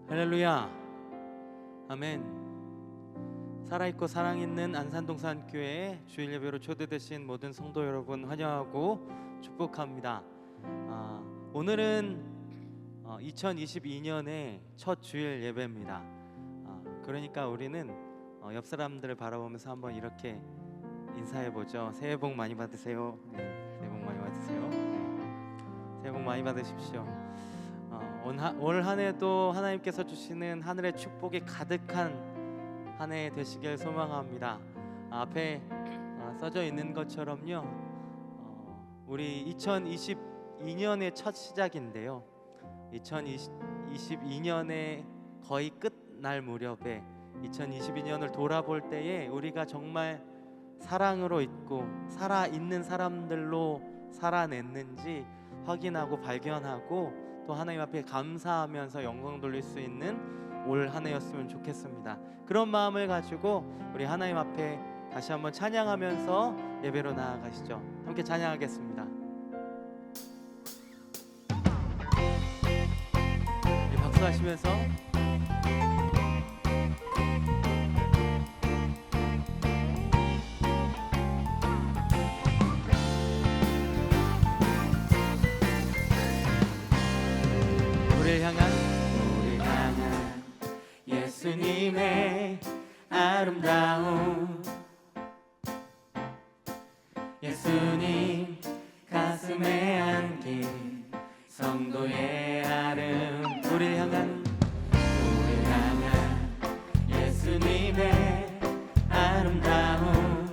할렐루야, 아멘. 살아있고 사랑있는 안산동산교회에 주일 예배로 초대되신 모든 성도 여러분 환영하고 축복합니다. 오늘은 2022년의 첫 주일 예배입니다. 그러니까 우리는 옆 사람들을 바라보면서 한번 이렇게 인사해보죠. 새해 복 많이 받으세요. 네, 새해 복 많이 받으세요. 네, 새해 복 많이 받으십시오. 올 한 해도 하나님께서 주시는 하늘의 축복이 가득한 한 해 되시길 소망합니다. 앞에 써져 있는 것처럼요, 우리 2022년의 첫 시작인데요, 2022년의 거의 끝날 무렵에 2022년을 돌아볼 때에 우리가 정말 사랑으로 있고 살아있는 사람들로 살아냈는지 확인하고 발견하고, 또 하나님 앞에 감사하면서 영광 돌릴 수 있는 올 한 해였으면 좋겠습니다. 그런 마음을 가지고 우리 하나님 앞에 다시 한번 찬양하면서 예배로 나아가시죠. 함께 찬양하겠습니다. 박수하시면서 우리를 향한 예수님의 아름다움, 예수님 가슴에 안긴 성도의 아름, 우리를 향한 예수님의 아름다움,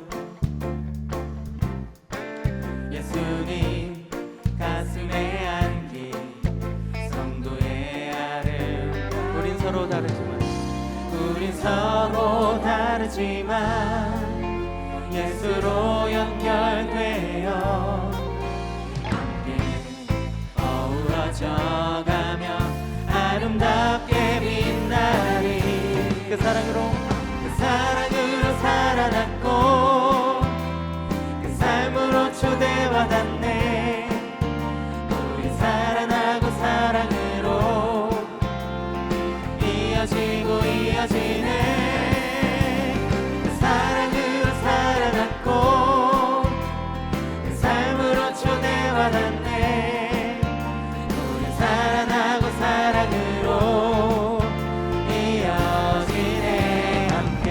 예수님 가슴에 안긴 성도의 아름. 우린 서로 다르지만 예수로 연결되어 함께 어우러져가며 아름답게 빛나리. 그 사랑으로 살아났고 그 삶으로 초대받았네. 우리 살아나고 사랑으로 이어지네. 그 사랑으로 살아났고 그 삶으로 초대받았네. 우리 살아나고 사랑으로 이어지네. 함께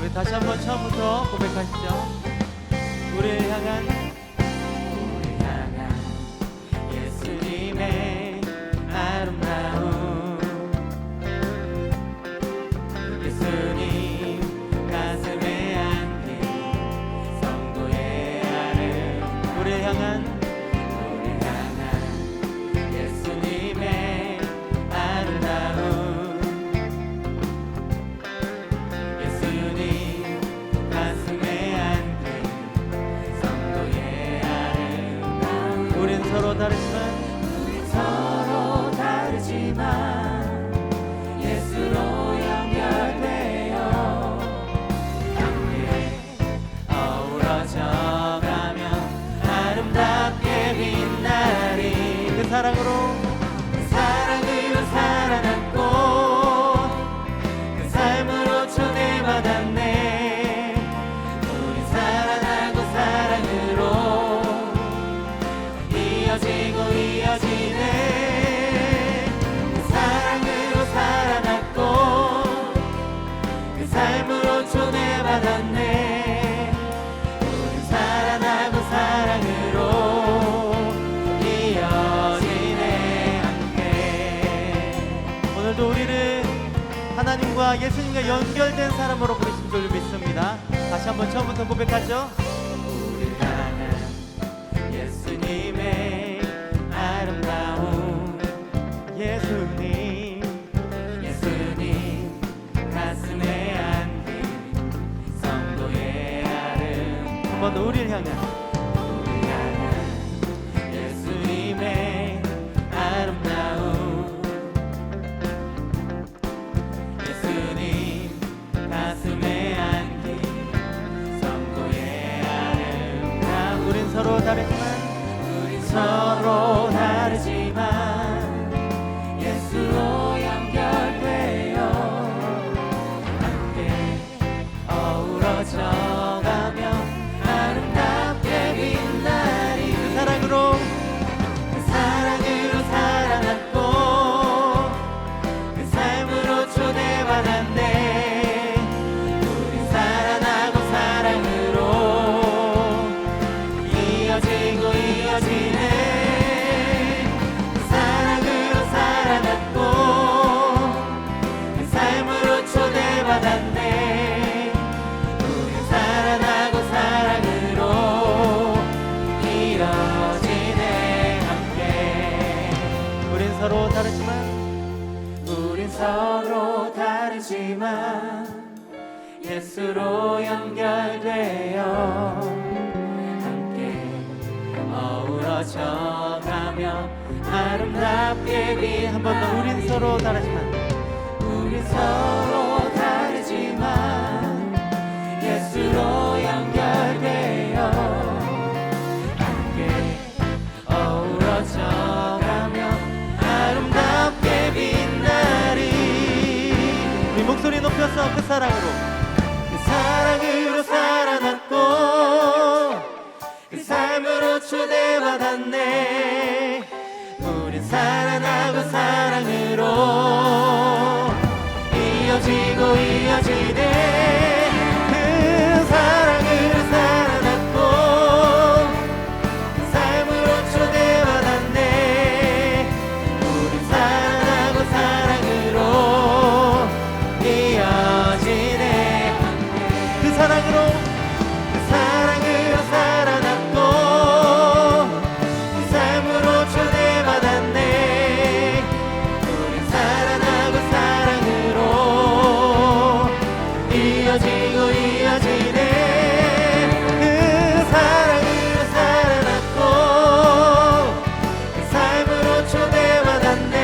우리 다시 한번 처음부터 고백하시죠. 우리를 향한 예수님의 아름다움, 예수님 가슴에 안긴 성도의 아름. 우리를 향한 예수님의 아름다움, 예수님 가슴에 안긴 성도의 아름다움. 우린 서로 다르지만 예수로 연결되어 함께 어우러져가며 아름답게 빛나리. 그 사랑으로 살아났고 그 삶으로 초대받았네. 우리 살아나고 사랑으로 이어지네. 삶으로 초대받았네. 우리 살아나고 사랑으로 이어지네. 함께 오늘도 우리를 하나님과 예수님과 연결된 사람으로 부르신 줄 믿습니다. 다시 한번 처음부터 고백하죠. 우리를 향한 예수님의 아름다움, 예수님 가슴에 안긴 성도의 아름. 한 번 더 우리를 향한 예수님의 아름다움, 예수님 가슴에 안긴 성도의 아름다움. 우린 서로 다르지만 서로 다르지만 우린 서로 다르지만 예수로 연결되어 함께 어우러져 가며 아름답게 빛. 한 번 더. 우린 서로 다르지만 우린 서로 다르지만 예수로 연결되어 함께 어우러져 가며 아름답게 빛나리. 우리 목소리 높여서 그 사랑으로 살아났고 그 삶으로 초대받았네. 우린 살아나고 사랑으로 이어지고 이어지네. 그 사랑으로 살아났고 그 삶으로 초대받았네. 우린 살아나고 사랑으로 이어지네. 그 사랑으로 살아났고 그 삶으로 초대받았네. 우린 살아나고 사랑으로 이어지고 이어지네. 그 사랑으로 살아났고 그 삶으로 초대받았네.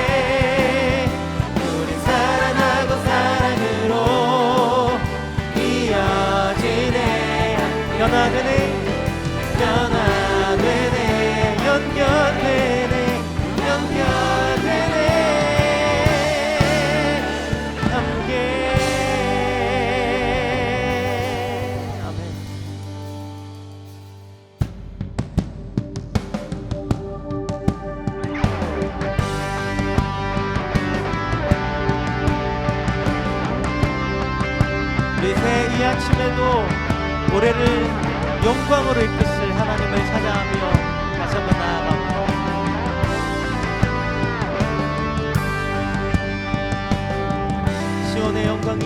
우린 살아나고 사랑으로 이어지네. 연화되네 연화되네. 연결되네. 연결되네. 함께. 아멘. 우리 새 이 아침에도 올해를 영광으로 이끄실 하나님을 찬양하며 다시 한번 나아갑니다. 시온의 영광이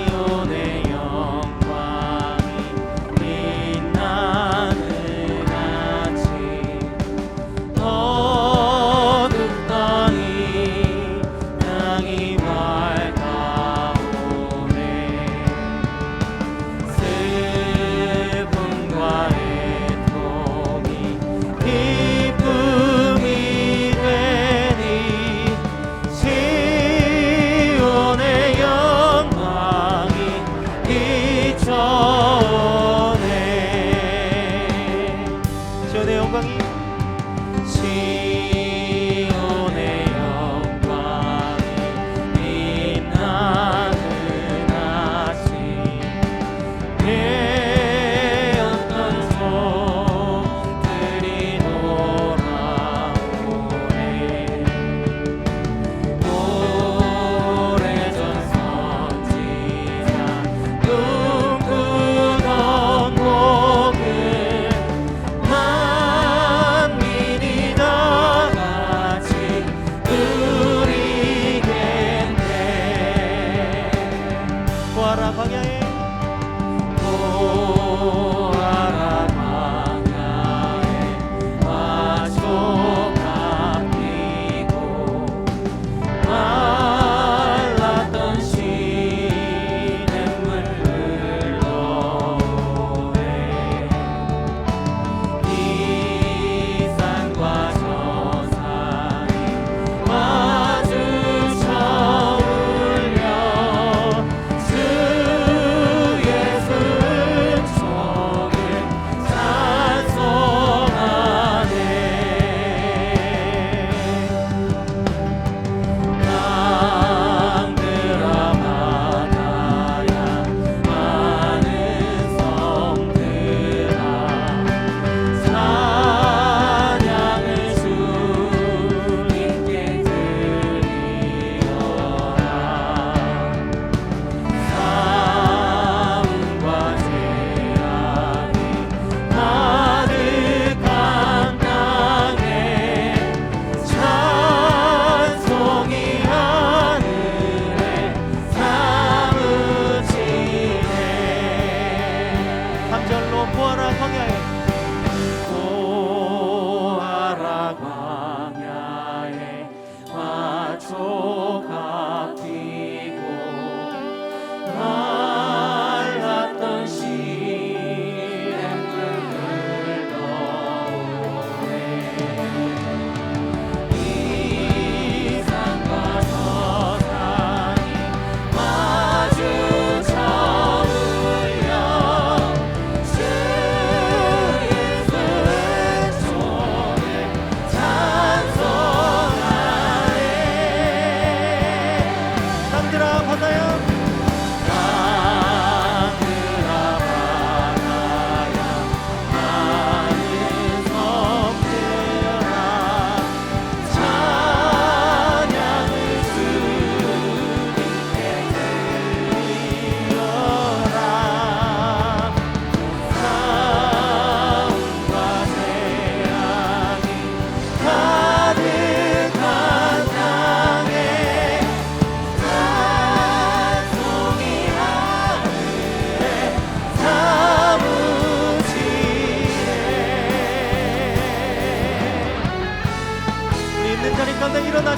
시온의 영광이 빛나는 아침 어둡 땅이 밝아오네.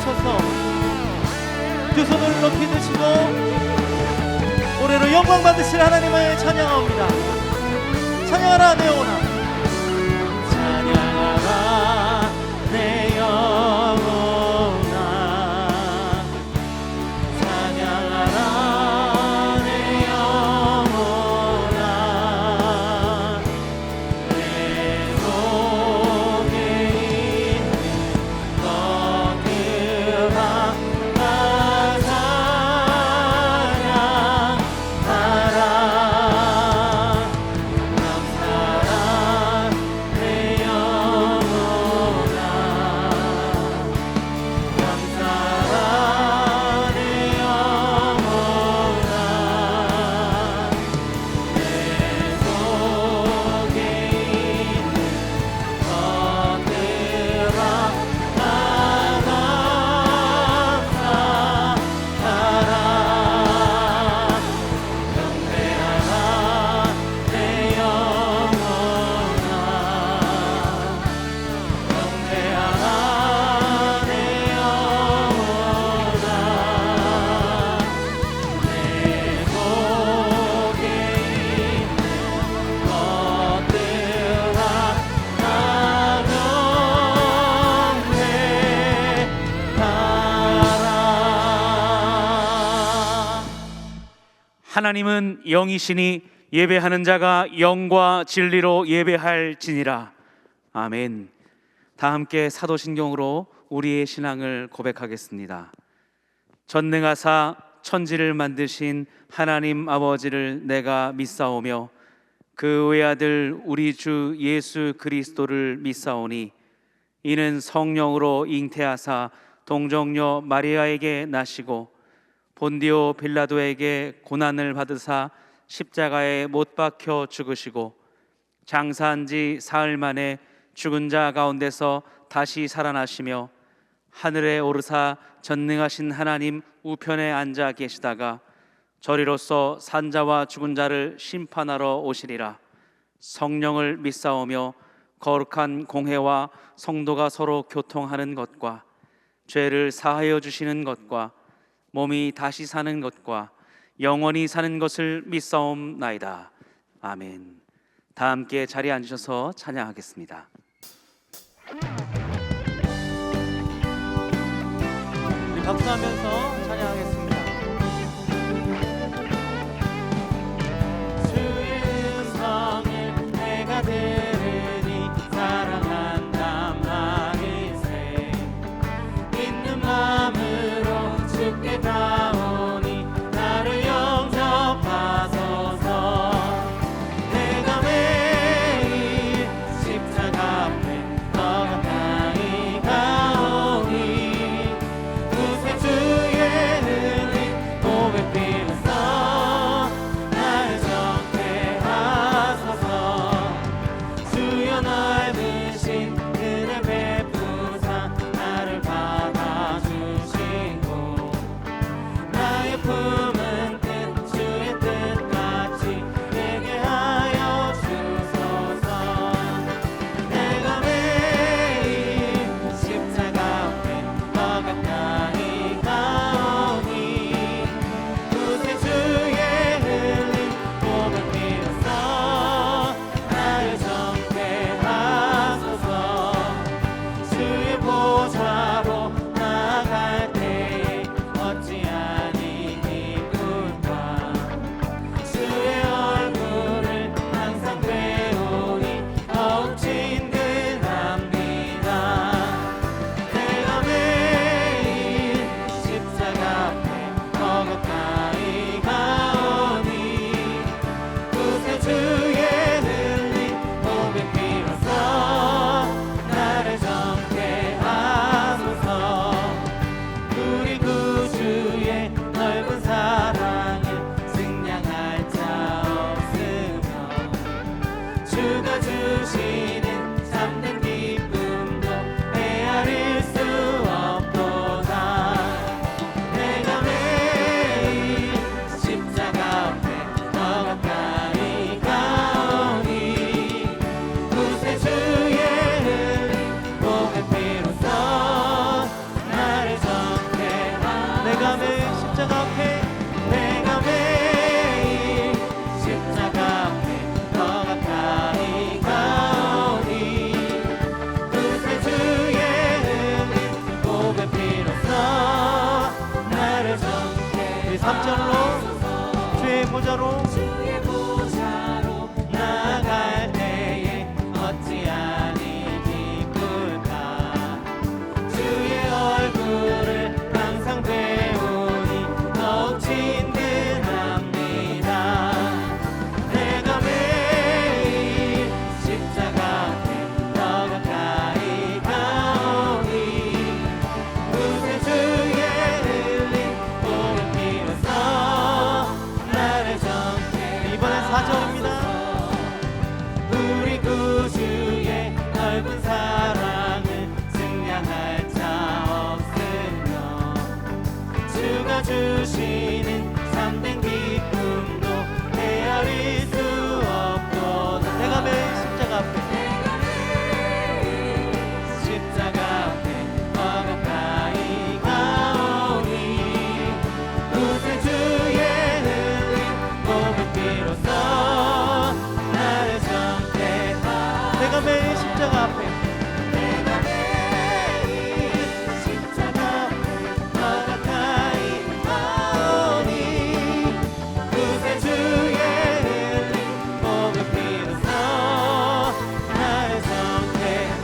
일어나셔서 두 손을 높이 드시고 올해로 영광 받으실 하나님을 찬양합니다. 찬양하라 내 영혼아, 찬양하라 내 영혼아, 찬양하라 내 영혼아. 내 속에 있는 것들아 다 찬양하라. 하나님은 영이시니 예배하는 자가 영과 진리로 예배할지니라. 아멘. 다 함께 사도신경으로 우리의 신앙을 고백하겠습니다. 전능하사 천지를 만드신 하나님 아버지를 내가 믿사오며 그 외아들 우리 주 예수 그리스도를 믿사오니 이는 성령으로 잉태하사 동정녀 마리아에게 나시고 본디오 빌라도에게 고난을 받으사 십자가에 못 박혀 죽으시고 장사한 지 사흘 만에 죽은 자 가운데서 다시 살아나시며 하늘에 오르사 전능하신 하나님 우편에 앉아 계시다가 저리로서 산자와 죽은 자를 심판하러 오시리라. 성령을 믿사오며 거룩한 공회와 성도가 서로 교통하는 것과 죄를 사하여 주시는 것과 몸이 다시 사는 것과 영원히 사는 것을 믿사옵나이다. 아멘. 다 함께 자리에 앉으셔서 찬양하겠습니다. 우리 박수하면서 찬양하겠습니다. 주의 음성을 내가 들으니 사랑한단 말일세. 있는 마음으로 주께 나오니 나를 영접하소서. 내가 매일 십자가 앞에 너 가까이 가오니 구세 주의 흘린 고백 빌어서 나를 정죄하소서. 주여 넓으신 은혜 베푸사 나를 받아주시고 나의 품은 뜻 주의 뜻같이 되게 하여 주소서. 내가 매일 십자가 앞에 너 가까이 가오니 구세 주의 흘린 고백 빌어서 나를 정죄하소서. 보좌로 나갈 때에 어찌하니 기쁠까. 주의 얼굴을 항상 배우니 더욱 친근합니다. 내가 매일 십자가 앞에 더 가까이 가오니 구세주의 흘린 보혈 피로써 나를 정케. 이번엔 4절입니다. 우리 구주의 넓은 사랑을 증량할 자 없으며 주가 주시는 참된 기쁨도 헤아릴 수 없도다. 내가 매일 십자가 앞에 십자가 앞에 더 가까이 가오니 구세주의 흘린 보혈 피로써 나를 정케하라. 내가 매일 십자가 앞에 내가 매일 십자가 앞에 더 가까이 가오니 구세주의 흘린 보혈 피로써 나를 정케하소서.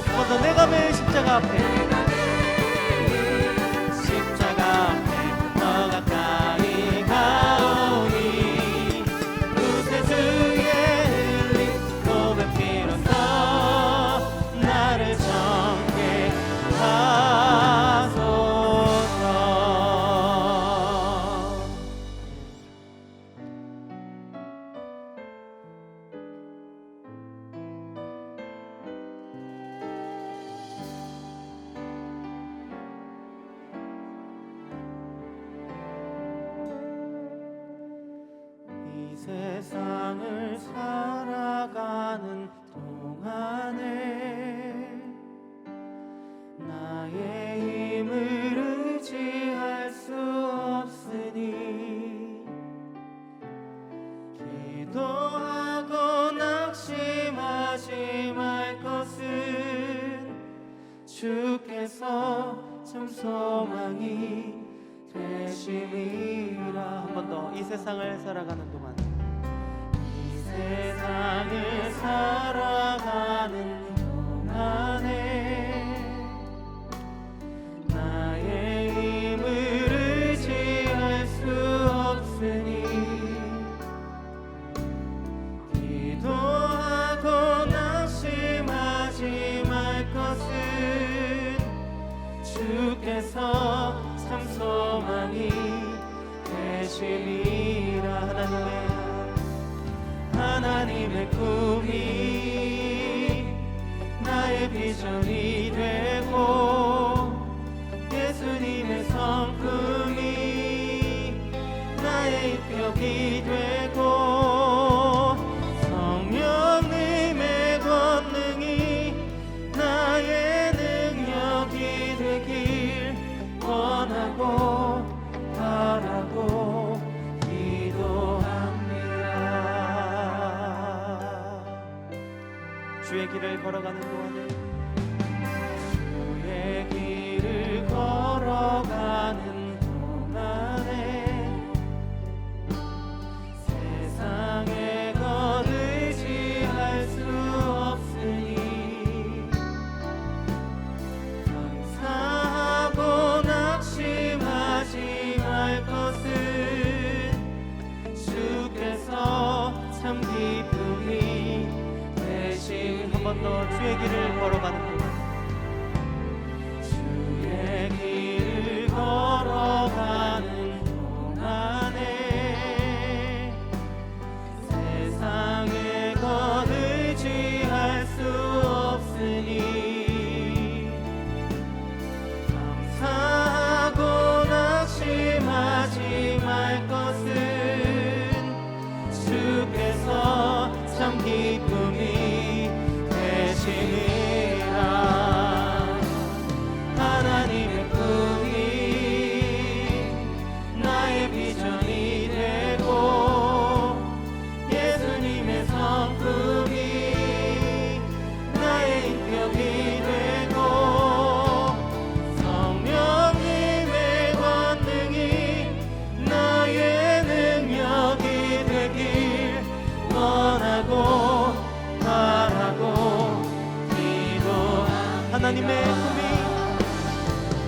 한 번 더 내가 매일 십자가 앞에 십자가 앞에 더 가까이 가오니 구세주의 흘린 보혈 피로써 나를 정케하소서. 이 세상을 살아가는 동안에 나의 힘을 의지할 수 없으니 기도하고 낙심하지 말 것은 주께서 참 소망이 되심이라. 한 번 더 이 세상을 살아가는 동안 이 세상을 살아가는 동안에 나의 힘을 의지할 수 없으니 기도하고 낙심하지 말 것은 주께서 참 소망이 되심이라. 하나님의 꿈이 나의 비전이 되고 예수님의 성품이 나의 입력이 되고 성령님의 권능이 나의 능력이 되길 원하고 바라고 기도합니다. 주의 길을 걸어가는 동안에 주의 길을 걸어가는 동안에 세상의 것 의지할 수 없으니 감사하고 낙심하지 말 것은 주께서 참 기쁨이 되신. 한 번 더 주의 길을 걸어가는 동안 주의 길을 걸어가는 동안에 세상의 것 의지할 수 없으니 감사하고 낙심하지 말 것은 주께서 참 기쁨이 되심이라.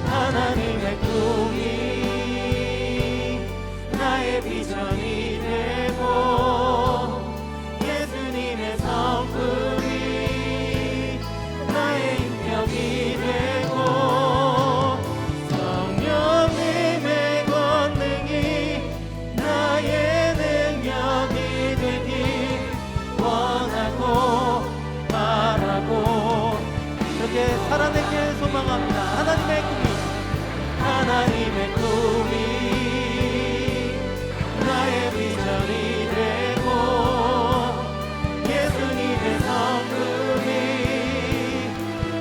하나님의 꿈이 나의 비전이 되고 예수님의 성품이 나의 인격이 되고 성령님의 권능이 나의 능력이 되길 원하고 바라고 이렇게 살아내길 소망합니다. 하나님의 꿈이 나의 비전이 되고 예수님의 성품이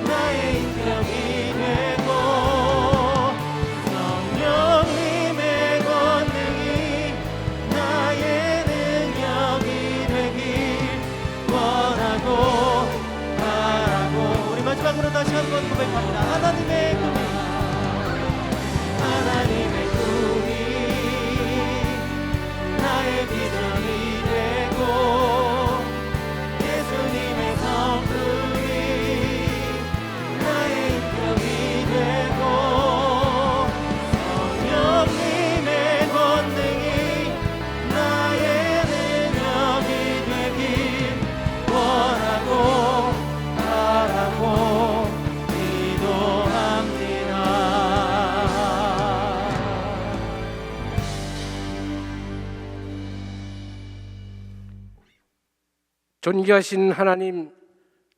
나의 인격이 되고 성령님의 권능이 나의 능력이 되길 원하고 바라고. 우리 마지막으로 다시 한번 고백합니다. 하나님의 꿈이 나의 비전이 되고 예수님의 성품이 나의 인격이 되고 성령님의 권능이 나의 능력이 되길 원하고 바라고 기도합니다. 존귀하신 하나님,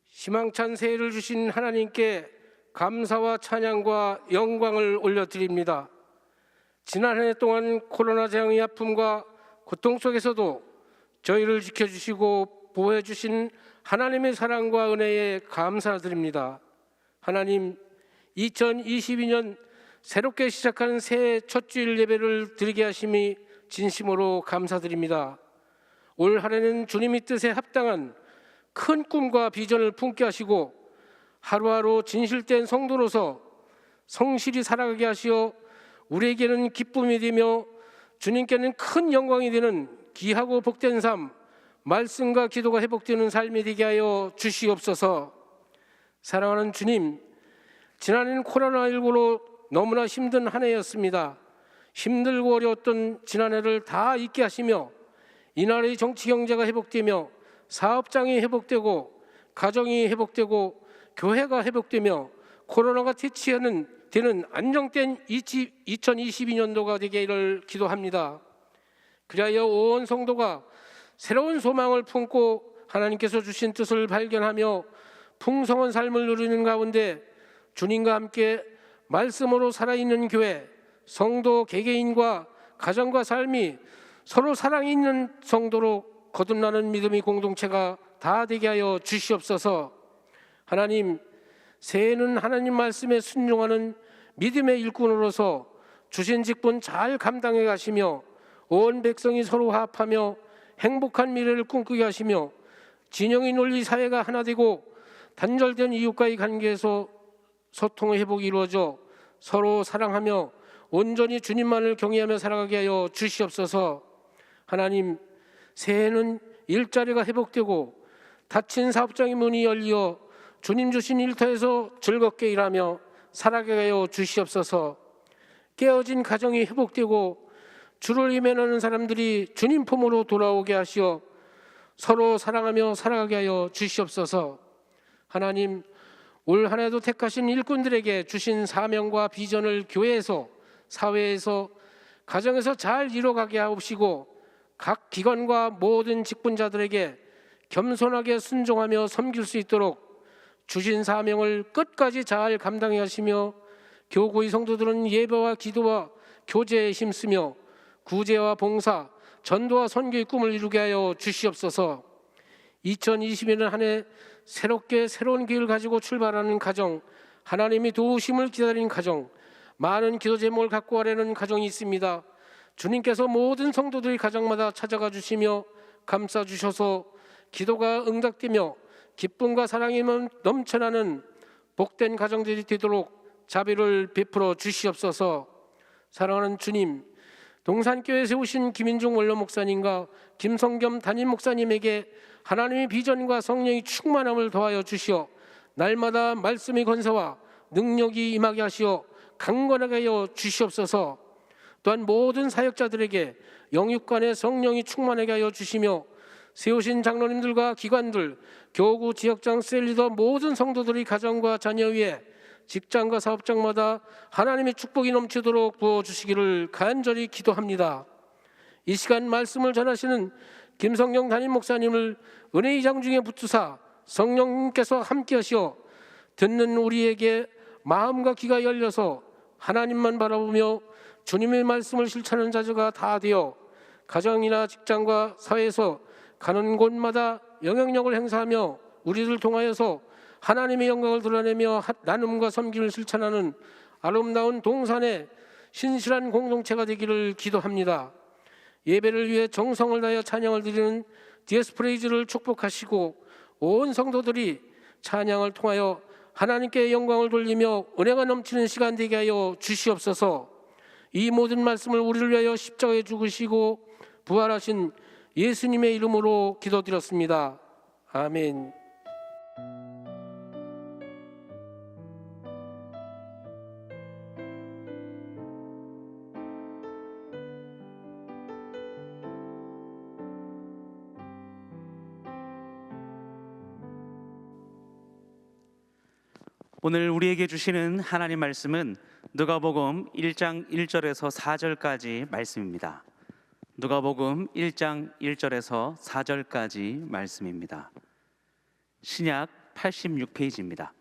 희망찬 새해를 주신 하나님께 감사와 찬양과 영광을 올려드립니다. 지난 한 해 동안 코로나 재앙의 아픔과 고통 속에서도 저희를 지켜주시고 보호해 주신 하나님의 사랑과 은혜에 감사드립니다. 하나님, 2022년 새롭게 시작하는 새해 첫 주일 예배를 드리게 하심이 진심으로 감사드립니다. 올 한 해는 주님의 뜻에 합당한 큰 꿈과 비전을 품게 하시고 하루하루 진실된 성도로서 성실히 살아가게 하시어 우리에게는 기쁨이 되며 주님께는 큰 영광이 되는 귀하고 복된 삶, 말씀과 기도가 회복되는 삶이 되게 하여 주시옵소서. 사랑하는 주님, 지난해는 코로나19로 너무나 힘든 한 해였습니다. 힘들고 어려웠던 지난해를 다 잊게 하시며 이 나라의 정치 경제가 회복되며 사업장이 회복되고 가정이 회복되고 교회가 회복되며 코로나가 퇴치하는 되는 안정된 2022년도가 되기를 기도합니다. 그리하여 온 성도가 새로운 소망을 품고 하나님께서 주신 뜻을 발견하며 풍성한 삶을 누리는 가운데 주님과 함께 말씀으로 살아있는 교회, 성도 개개인과 가정과 삶이 서로 사랑이 있는 성도로 거듭나는 믿음의 공동체가 다 되게 하여 주시옵소서. 하나님, 새해는 하나님 말씀에 순종하는 믿음의 일꾼으로서 주신 직분 잘 감당해 가시며 온 백성이 서로 화합하며 행복한 미래를 꿈꾸게 하시며 진영의 논리 사회가 하나 되고 단절된 이웃과의 관계에서 소통의 회복이 이루어져 서로 사랑하며 온전히 주님만을 경외하며 살아가게 하여 주시옵소서. 하나님, 새해는 일자리가 회복되고 닫힌 사업장의 문이 열려 주님 주신 일터에서 즐겁게 일하며 살아가게 하여 주시옵소서. 깨어진 가정이 회복되고 주를 임해하는 사람들이 주님 품으로 돌아오게 하시어 서로 사랑하며 살아가게 하여 주시옵소서. 하나님, 올 한 해도 택하신 일꾼들에게 주신 사명과 비전을 교회에서, 사회에서, 가정에서 잘 이뤄가게 하옵시고 각 기관과 모든 직분자들에게 겸손하게 순종하며 섬길 수 있도록 주신 사명을 끝까지 잘 감당해 하시며 교구의 성도들은 예배와 기도와 교제에 힘쓰며 구제와 봉사, 전도와 선교의 꿈을 이루게 하여 주시옵소서. 2020년 한 해 새롭게 새로운 계획을 가지고 출발하는 가정, 하나님이 도우심을 기다리는 가정, 많은 기도 제목을 갖고 하려는 가정이 있습니다. 주님께서 모든 성도들의 가정마다 찾아가 주시며 감싸 주셔서 기도가 응답되며 기쁨과 사랑이 넘쳐나는 복된 가정들이 되도록 자비를 베풀어 주시옵소서. 사랑하는 주님, 동산교회 세우신 김인중 원로 목사님과 김성겸 담임 목사님에게 하나님의 비전과 성령의 충만함을 더하여 주시어 날마다 말씀의 권세와 능력이 임하게 하시어 강건하게 하여 주시옵소서. 또한 모든 사역자들에게 영육간의 성령이 충만하게 하여 주시며 세우신 장로님들과 기관들, 교구, 지역장, 셀리더 모든 성도들의 가정과 자녀 위에 직장과 사업장마다 하나님의 축복이 넘치도록 부어주시기를 간절히 기도합니다. 이 시간 말씀을 전하시는 김성경 담임 목사님을 은혜의 장중에 붙드사 성령님께서 함께 하시어 듣는 우리에게 마음과 귀가 열려서 하나님만 바라보며 주님의 말씀을 실천하는 자녀가 다 되어 가정이나 직장과 사회에서 가는 곳마다 영향력을 행사하며 우리를 통하여서 하나님의 영광을 드러내며 나눔과 섬김을 실천하는 아름다운 동산의 신실한 공동체가 되기를 기도합니다. 예배를 위해 정성을 다하여 찬양을 드리는 디에스프레이즈를 축복하시고 온 성도들이 찬양을 통하여 하나님께 영광을 돌리며 은혜가 넘치는 시간 되게 하여 주시옵소서. 이 모든 말씀을 우리를 위하여 십자가에 죽으시고 부활하신 예수님의 이름으로 기도드렸습니다. 아멘. 오늘 우리에게 주시는 하나님 말씀은 누가복음 1장 1절에서 4절까지 말씀입니다. 누가복음 1장 1절에서 4절까지 말씀입니다. 신약 86페이지입니다.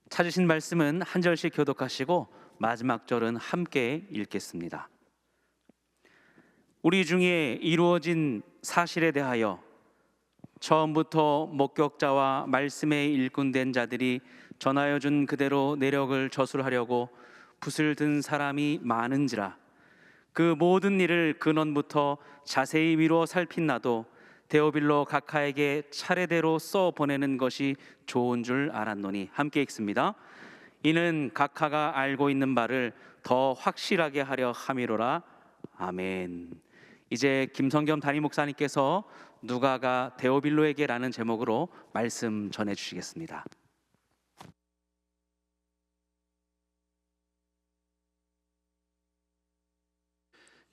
찾으신 말씀은 한 절씩 교독하시고 마지막 절은 함께 읽겠습니다. 우리 중에 이루어진 사실에 대하여 처음부터 목격자와 말씀에 일꾼된 자들이 전하여 준 그대로 내력을 저술하려고 붓을 든 사람이 많은지라. 그 모든 일을 근원부터 자세히 미루어 살핀 나도 데오빌로 각하에게 차례대로 써 보내는 것이 좋은 줄 알았노니. 함께 읽습니다. 이는 각하가 알고 있는 바를 더 확실하게 하려 함이로라. 아멘. 이제 김성겸 담임 목사님께서 누가가 데오빌로에게라는 제목으로 말씀 전해 주시겠습니다.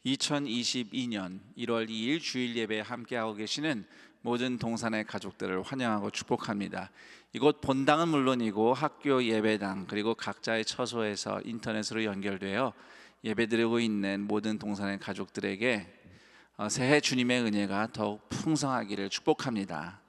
(2022년 1월 2일) 주일 예배에 함께하고 계시는 모든 동산의 가족들을 환영하고 축복합니다. 이곳 본당은 물론이고 학교 예배당 그리고 각자의 처소에서 인터넷으로 연결되어 예배드리고 있는 모든 동산의 가족들에게 새해 주님의 은혜가 더욱 풍성하기를 축복합니다.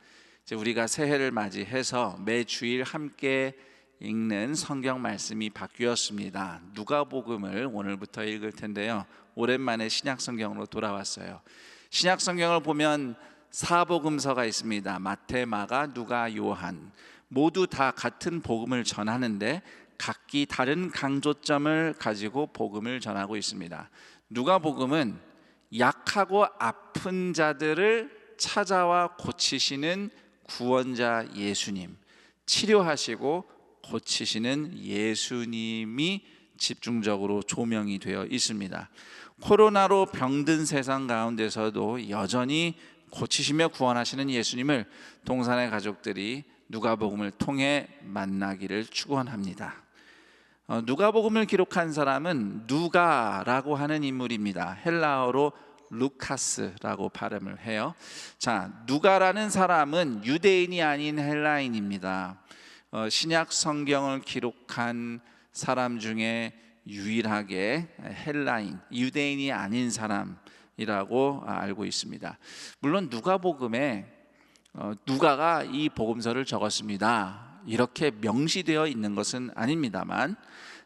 이제 우리가 새해를 맞이해서 매 주일 함께 읽는 성경 말씀이 바뀌었습니다. 누가복음을 오늘부터 읽을 텐데요. 오랜만에 신약 성경으로 돌아왔어요. 신약 성경을 보면 사복음서가 있습니다. 마태, 마가, 누가, 요한 모두 다 같은 복음을 전하는데 각기 다른 강조점을 가지고 복음을 전하고 있습니다. 누가복음은 약하고 아픈 자들을 찾아와 고치시는 구원자 예수님, 치료하시고 고치시는 예수님이 집중적으로 조명이 되어 있습니다. 코로나로 병든 세상 가운데서도 여전히 고치시며 구원하시는 예수님을 동산의 가족들이 누가복음을 통해 만나기를 축원합니다. 누가복음을 기록한 사람은 누가라고 하는 인물입니다. 헬라어로 루카스라고 발음을 해요. 자, 누가라는 사람은 유대인이 아닌 헬라인입니다. 신약 성경을 기록한 사람 중에 유일하게 헬라인, 유대인이 아닌 사람이라고 알고 있습니다. 물론 누가복음에 누가가 이 복음서를 적었습니다, 이렇게 명시되어 있는 것은 아닙니다만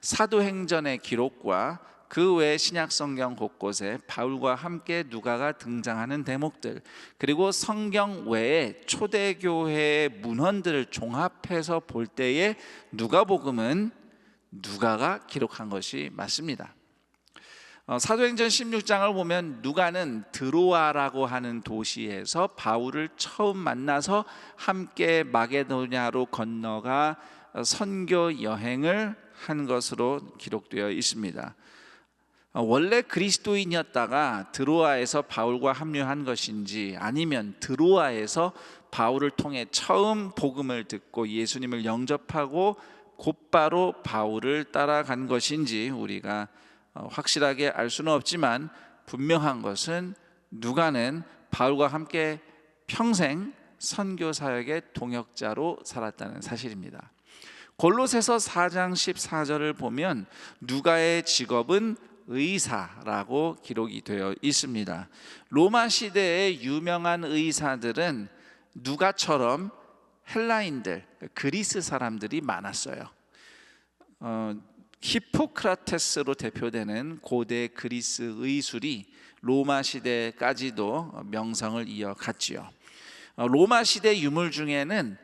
사도행전의 기록과 그 외 신약 성경 곳곳에 바울과 함께 누가가 등장하는 대목들, 그리고 성경 외에 초대교회의 문헌들을 종합해서 볼 때에 누가복음은 누가가 기록한 것이 맞습니다. 사도행전 16장을 보면 누가는 드로아라고 하는 도시에서 바울을 처음 만나서 함께 마게도냐로 건너가 선교 여행을 한 것으로 기록되어 있습니다. 원래 그리스도인이었다가 드로아에서 바울과 합류한 것인지, 아니면 드로아에서 바울을 통해 처음 복음을 듣고 예수님을 영접하고 곧바로 바울을 따라간 것인지 우리가 확실하게 알 수는 없지만, 분명한 것은 누가는 바울과 함께 평생 선교 사역의 동역자로 살았다는 사실입니다. 골로새서 4장 14절을 보면 누가의 직업은 의사라고 기록이 되어 있습니다. 로마 시대의 유명한 의사들은 누가처럼 헬라인들, 그리스 사람들이 많았어요. 히포크라테스로 대표되는 고대 그리스 의술이 로마 시대까지도 명성을 이어갔지요. 로마 시대 유물 중에는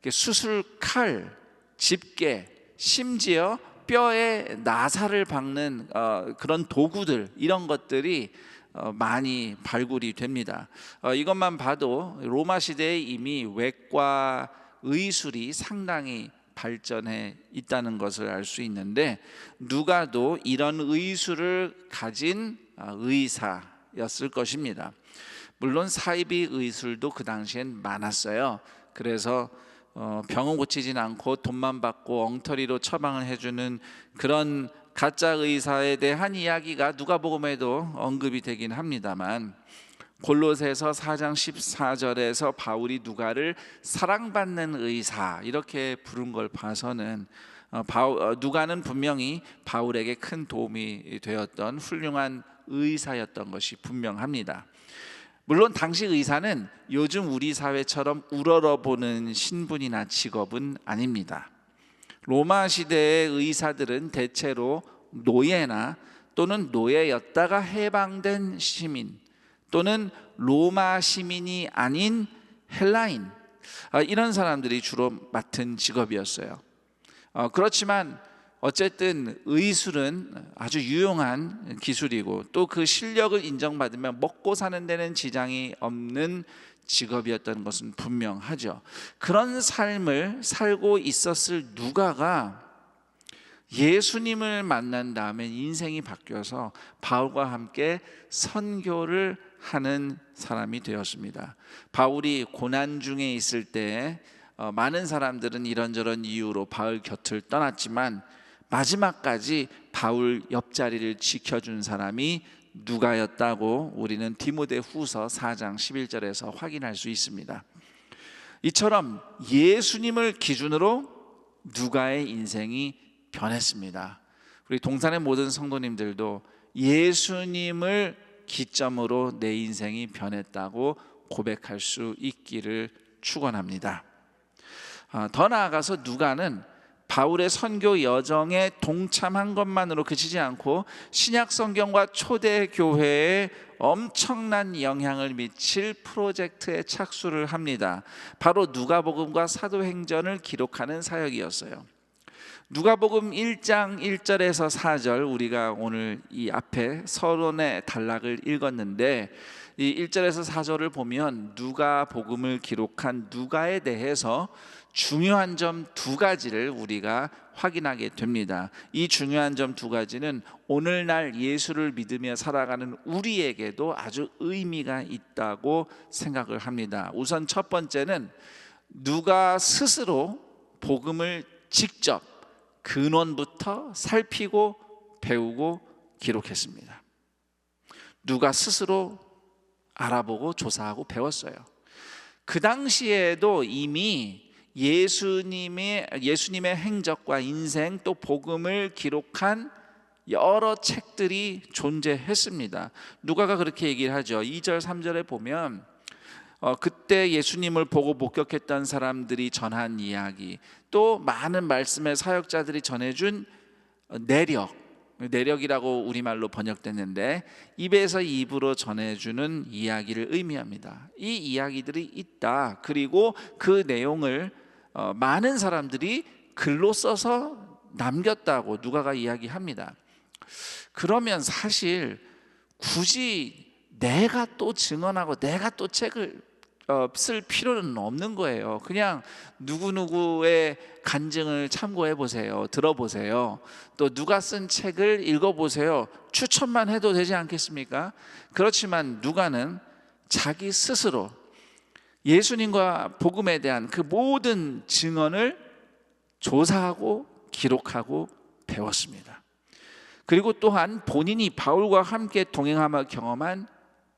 수술 칼, 집게, 심지어 뼈에 나사를 박는 그런 도구들, 이런 것들이 많이 발굴이 됩니다. 이것만 봐도 로마 시대에 이미 외과 의술이 상당히 발전해 있다는 것을 알 수 있는데, 누가도 이런 의술을 가진 의사였을 것입니다. 물론 사이비 의술도 그 당시엔 많았어요. 그래서 병은 고치진 않고 돈만 받고 엉터리로 처방을 해주는 그런 가짜 의사에 대한 이야기가 누가복음에도 언급이 되긴 합니다만, 골로새서 4장 14절에서 바울이 누가를 사랑받는 의사 이렇게 부른 걸 봐서는 누가는 분명히 바울에게 큰 도움이 되었던 훌륭한 의사였던 것이 분명합니다. 물론 당시 의사는 요즘 우리 사회처럼 우러러보는 신분이나 직업은 아닙니다. 로마 시대의 의사들은 대체로 노예나 또는 노예였다가 해방된 시민, 또는 로마 시민이 아닌 헬라인, 이런 사람들이 주로 맡은 직업이었어요. 그렇지만 어쨌든 의술은 아주 유용한 기술이고, 또 그 실력을 인정받으면 먹고 사는 데는 지장이 없는 직업이었던 것은 분명하죠. 그런 삶을 살고 있었을 누가가 예수님을 만난 다음에 인생이 바뀌어서 바울과 함께 선교를 하는 사람이 되었습니다. 바울이 고난 중에 있을 때 많은 사람들은 이런저런 이유로 바울 곁을 떠났지만, 마지막까지 바울 옆자리를 지켜준 사람이 누가였다고 우리는 디모데후서 4장 11절에서 확인할 수 있습니다. 이처럼 예수님을 기준으로 누가의 인생이 변했습니다. 우리 동산의 모든 성도님들도 예수님을 기점으로 내 인생이 변했다고 고백할 수 있기를 축원합니다. 더 나아가서 누가는 바울의 선교 여정에 동참한 것만으로 그치지 않고 신약 성경과 초대 교회에 엄청난 영향을 미칠 프로젝트에 착수를 합니다. 바로 누가복음과 사도행전을 기록하는 사역이었어요. 누가복음 1장 1절에서 4절, 우리가 오늘 이 앞에 서론의 단락을 읽었는데, 이 1절에서 4절을 보면 누가복음을 기록한 누가에 대해서 중요한 점 두 가지를 우리가 확인하게 됩니다. 이 중요한 점 두 가지는 오늘날 예수를 믿으며 살아가는 우리에게도 아주 의미가 있다고 생각을 합니다. 우선 첫 번째는 누가 스스로 복음을 직접 근원부터 살피고 배우고 기록했습니다. 누가 스스로 알아보고 조사하고 배웠어요. 그 당시에도 이미 예수님의 행적과 인생, 또 복음을 기록한 여러 책들이 존재했습니다. 누가가 그렇게 얘기를 하죠. 2절 3절에 보면 그때 예수님을 보고 목격했던 사람들이 전한 이야기, 또 많은 말씀의 사역자들이 전해준 내력이라고 우리말로 번역됐는데, 입에서 입으로 전해주는 이야기를 의미합니다. 이 이야기들이 있다. 그리고 그 내용을 많은 사람들이 글로 써서 남겼다고 누가가 이야기합니다. 그러면 사실 굳이 내가 또 증언하고 내가 또 책을 쓸 필요는 없는 거예요. 그냥 누구누구의 간증을 참고해 보세요. 들어보세요. 또 누가 쓴 책을 읽어보세요. 추천만 해도 되지 않겠습니까? 그렇지만 누가는 자기 스스로 예수님과 복음에 대한 그 모든 증언을 조사하고 기록하고 배웠습니다. 그리고 또한 본인이 바울과 함께 동행하며 경험한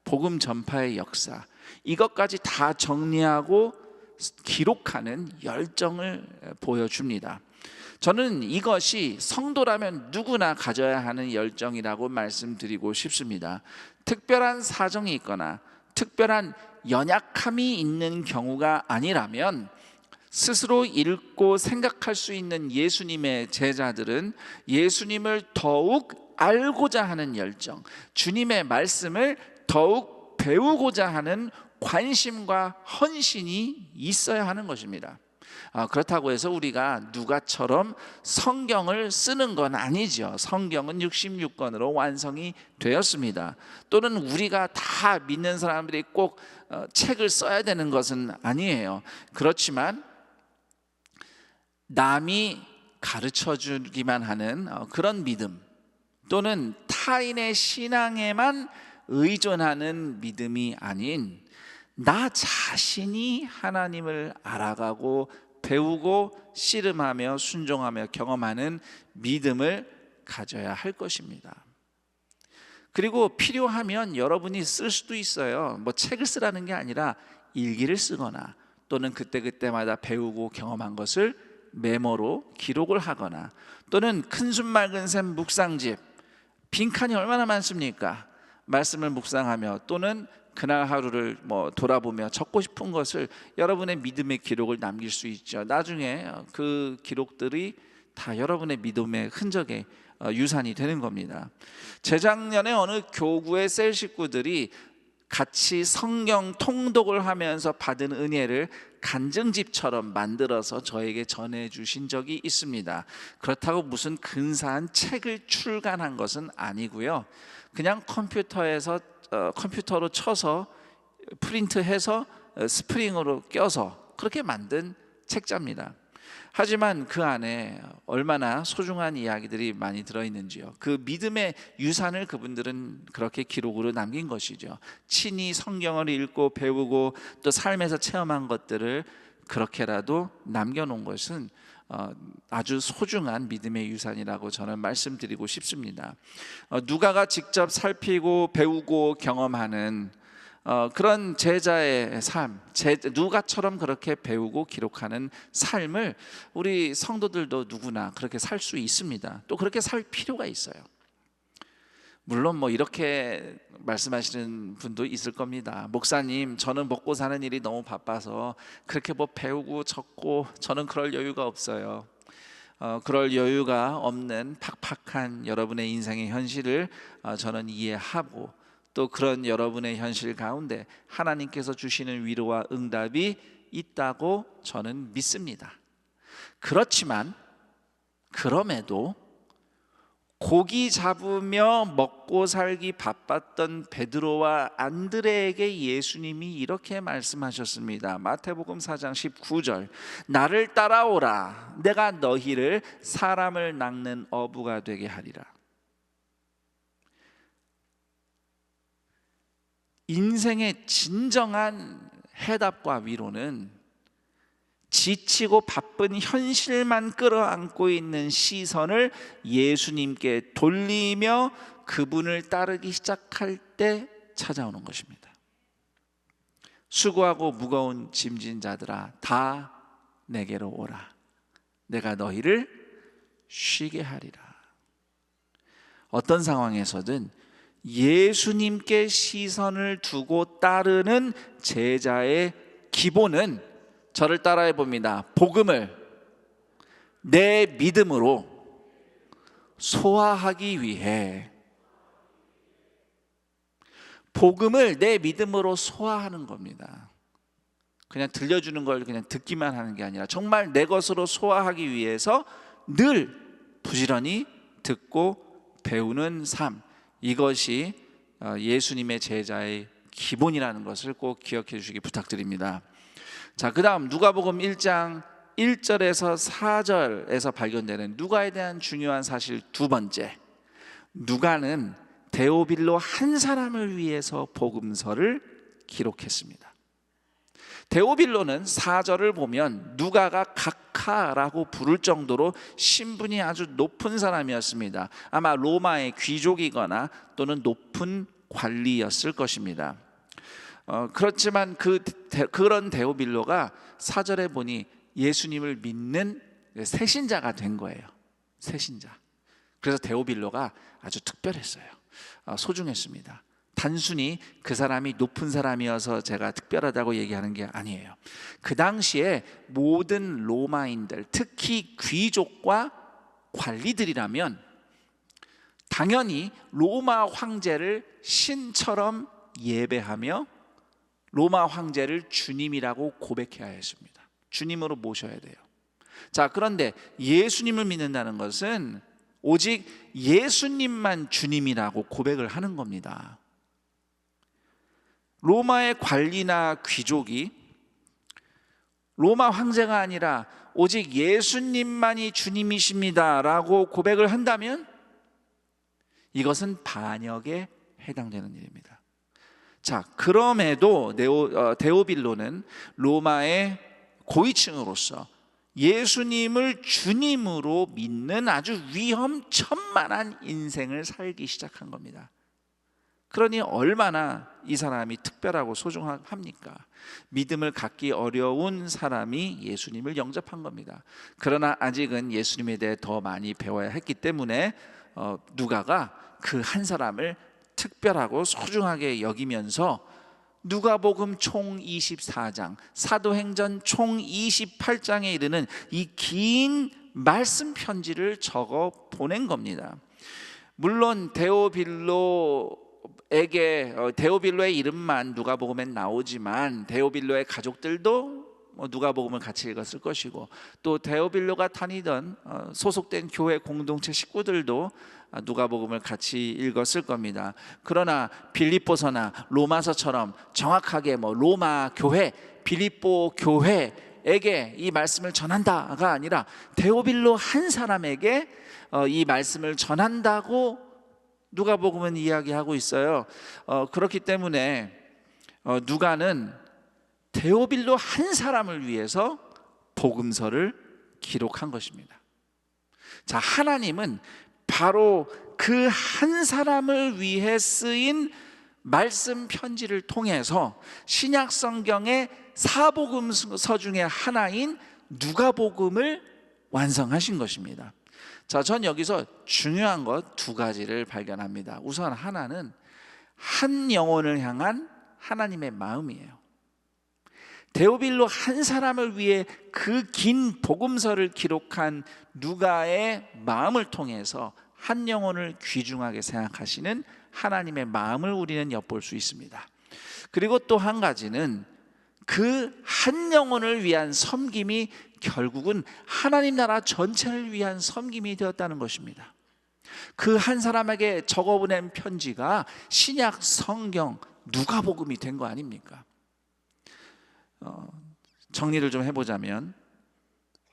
복음 전파의 역사, 이것까지 다 정리하고 기록하는 열정을 보여줍니다. 저는 이것이 성도라면 누구나 가져야 하는 열정이라고 말씀드리고 싶습니다. 특별한 사정이 있거나 특별한 연약함이 있는 경우가 아니라면 스스로 읽고 생각할 수 있는 예수님의 제자들은 예수님을 더욱 알고자 하는 열정, 주님의 말씀을 더욱 배우고자 하는 관심과 헌신이 있어야 하는 것입니다. 그렇다고 해서 우리가 누가처럼 성경을 쓰는 건 아니죠. 성경은 66권으로 완성이 되었습니다. 또는 우리가 다 믿는 사람들이 꼭 책을 써야 되는 것은 아니에요. 그렇지만 남이 가르쳐 주기만 하는 그런 믿음, 또는 타인의 신앙에만 의존하는 믿음이 아닌 나 자신이 하나님을 알아가고 배우고 씨름하며 순종하며 경험하는 믿음을 가져야 할 것입니다. 그리고 필요하면 여러분이 쓸 수도 있어요. 뭐 책을 쓰라는 게 아니라 일기를 쓰거나 또는 그때그때마다 배우고 경험한 것을 메모로 기록을 하거나, 또는 큰 숨 맑은 샘 묵상집, 빈칸이 얼마나 많습니까? 말씀을 묵상하며 또는 그날 하루를 돌아보며 적고 싶은 것을 여러분의 믿음의 기록을 남길 수 있죠. 나중에 그 기록들이 다 여러분의 믿음의 흔적의 유산이 되는 겁니다. 재작년에 어느 교구의 셀 식구들이 같이 성경 통독을 하면서 받은 은혜를 간증집처럼 만들어서 저에게 전해주신 적이 있습니다. 그렇다고 무슨 근사한 책을 출간한 것은 아니고요. 그냥 컴퓨터로 쳐서 프린트해서 스프링으로 껴서 그렇게 만든 책자입니다. 하지만 그 안에 얼마나 소중한 이야기들이 많이 들어있는지요. 그 믿음의 유산을 그분들은 그렇게 기록으로 남긴 것이죠. 친히 성경을 읽고 배우고 또 삶에서 체험한 것들을 그렇게라도 남겨놓은 것은 아주 소중한 믿음의 유산이라고 저는 말씀드리고 싶습니다. 누가가 직접 살피고 배우고 경험하는 그런 제자의 삶, 누가처럼 그렇게 배우고 기록하는 삶을 우리 성도들도 누구나 그렇게 살 수 있습니다. 또 그렇게 살 필요가 있어요. 물론 이렇게 말씀하시는 분도 있을 겁니다. 목사님, 저는 먹고 사는 일이 너무 바빠서 그렇게 배우고 적고 저는 그럴 여유가 없어요. 그럴 여유가 없는 팍팍한 여러분의 인생의 현실을 저는 이해하고, 또 그런 여러분의 현실 가운데 하나님께서 주시는 위로와 응답이 있다고 저는 믿습니다. 그렇지만 그럼에도 고기 잡으며 먹고 살기 바빴던 베드로와 안드레에게 예수님이 이렇게 말씀하셨습니다. 마태복음 4장 19절, 나를 따라오라, 내가 너희를 사람을 낚는 어부가 되게 하리라. 인생의 진정한 해답과 위로는 지치고 바쁜 현실만 끌어안고 있는 시선을 예수님께 돌리며 그분을 따르기 시작할 때 찾아오는 것입니다. 수고하고 무거운 짐진 자들아, 다 내게로 오라, 내가 너희를 쉬게 하리라. 어떤 상황에서든 예수님께 시선을 두고 따르는 제자의 기본은, 저를 따라해 봅니다, 복음을 내 믿음으로 소화하기 위해, 복음을 내 믿음으로 소화하는 겁니다. 그냥 들려주는 걸 그냥 듣기만 하는 게 아니라 정말 내 것으로 소화하기 위해서 늘 부지런히 듣고 배우는 삶, 이것이 예수님의 제자의 기본이라는 것을 꼭 기억해 주시기 부탁드립니다. 자, 그다음 누가복음 1장 1절에서 4절에서 발견되는 누가에 대한 중요한 사실 두 번째, 누가는 데오빌로 한 사람을 위해서 복음서를 기록했습니다. 데오빌로는 4절을 보면 누가가 각하라고 부를 정도로 신분이 아주 높은 사람이었습니다. 아마 로마의 귀족이거나 또는 높은 관리였을 것입니다. 그렇지만 그런 데오빌로가 4절에 보니 예수님을 믿는 새신자가 된 거예요. 새신자. 그래서 데오빌로가 아주 특별했어요. 소중했습니다. 단순히 그 사람이 높은 사람이어서 제가 특별하다고 얘기하는 게 아니에요. 그 당시에 모든 로마인들, 특히 귀족과 관리들이라면 당연히 로마 황제를 신처럼 예배하며 로마 황제를 주님이라고 고백해야 했습니다. 주님으로 모셔야 돼요. 자, 그런데 예수님을 믿는다는 것은 오직 예수님만 주님이라고 고백을 하는 겁니다. 로마의 관리나 귀족이 로마 황제가 아니라 오직 예수님만이 주님이십니다 라고 고백을 한다면 이것은 반역에 해당되는 일입니다. 자, 그럼에도 데오빌로는 로마의 고위층으로서 예수님을 주님으로 믿는 아주 위험천만한 인생을 살기 시작한 겁니다. 그러니 얼마나 이 사람이 특별하고 소중합니까? 믿음을 갖기 어려운 사람이 예수님을 영접한 겁니다. 그러나 아직은 예수님에 대해 더 많이 배워야 했기 때문에 누가가 그 한 사람을 특별하고 소중하게 여기면서 누가복음 총 24장, 사도행전 총 28장에 이르는 이 긴 말씀 편지를 적어 보낸 겁니다. 물론 데오빌로의 이름만 누가복음엔 나오지만 데오빌로의 가족들도 누가복음을 같이 읽었을 것이고, 또 데오빌로가 다니던 소속된 교회 공동체 식구들도 누가복음을 같이 읽었을 겁니다. 그러나 빌립보서나 로마서처럼 정확하게 로마 교회, 빌립보 교회에게 이 말씀을 전한다가 아니라 데오빌로 한 사람에게 이 말씀을 전한다고 누가복음은 이야기하고 있어요. 그렇기 때문에 누가는 데오빌로 한 사람을 위해서 복음서를 기록한 것입니다. 자, 하나님은 바로 그 한 사람을 위해 쓰인 말씀 편지를 통해서 신약 성경의 사복음서 중에 하나인 누가복음을 완성하신 것입니다. 자, 전 여기서 중요한 것 두 가지를 발견합니다. 우선 하나는 한 영혼을 향한 하나님의 마음이에요. 데오빌로 한 사람을 위해 그 긴 복음서를 기록한 누가의 마음을 통해서 한 영혼을 귀중하게 생각하시는 하나님의 마음을 우리는 엿볼 수 있습니다. 그리고 또 한 가지는 그 한 영혼을 위한 섬김이 결국은 하나님 나라 전체를 위한 섬김이 되었다는 것입니다. 그 한 사람에게 적어보낸 편지가 신약 성경 누가복음이 된 거 아닙니까? 정리를 좀 해보자면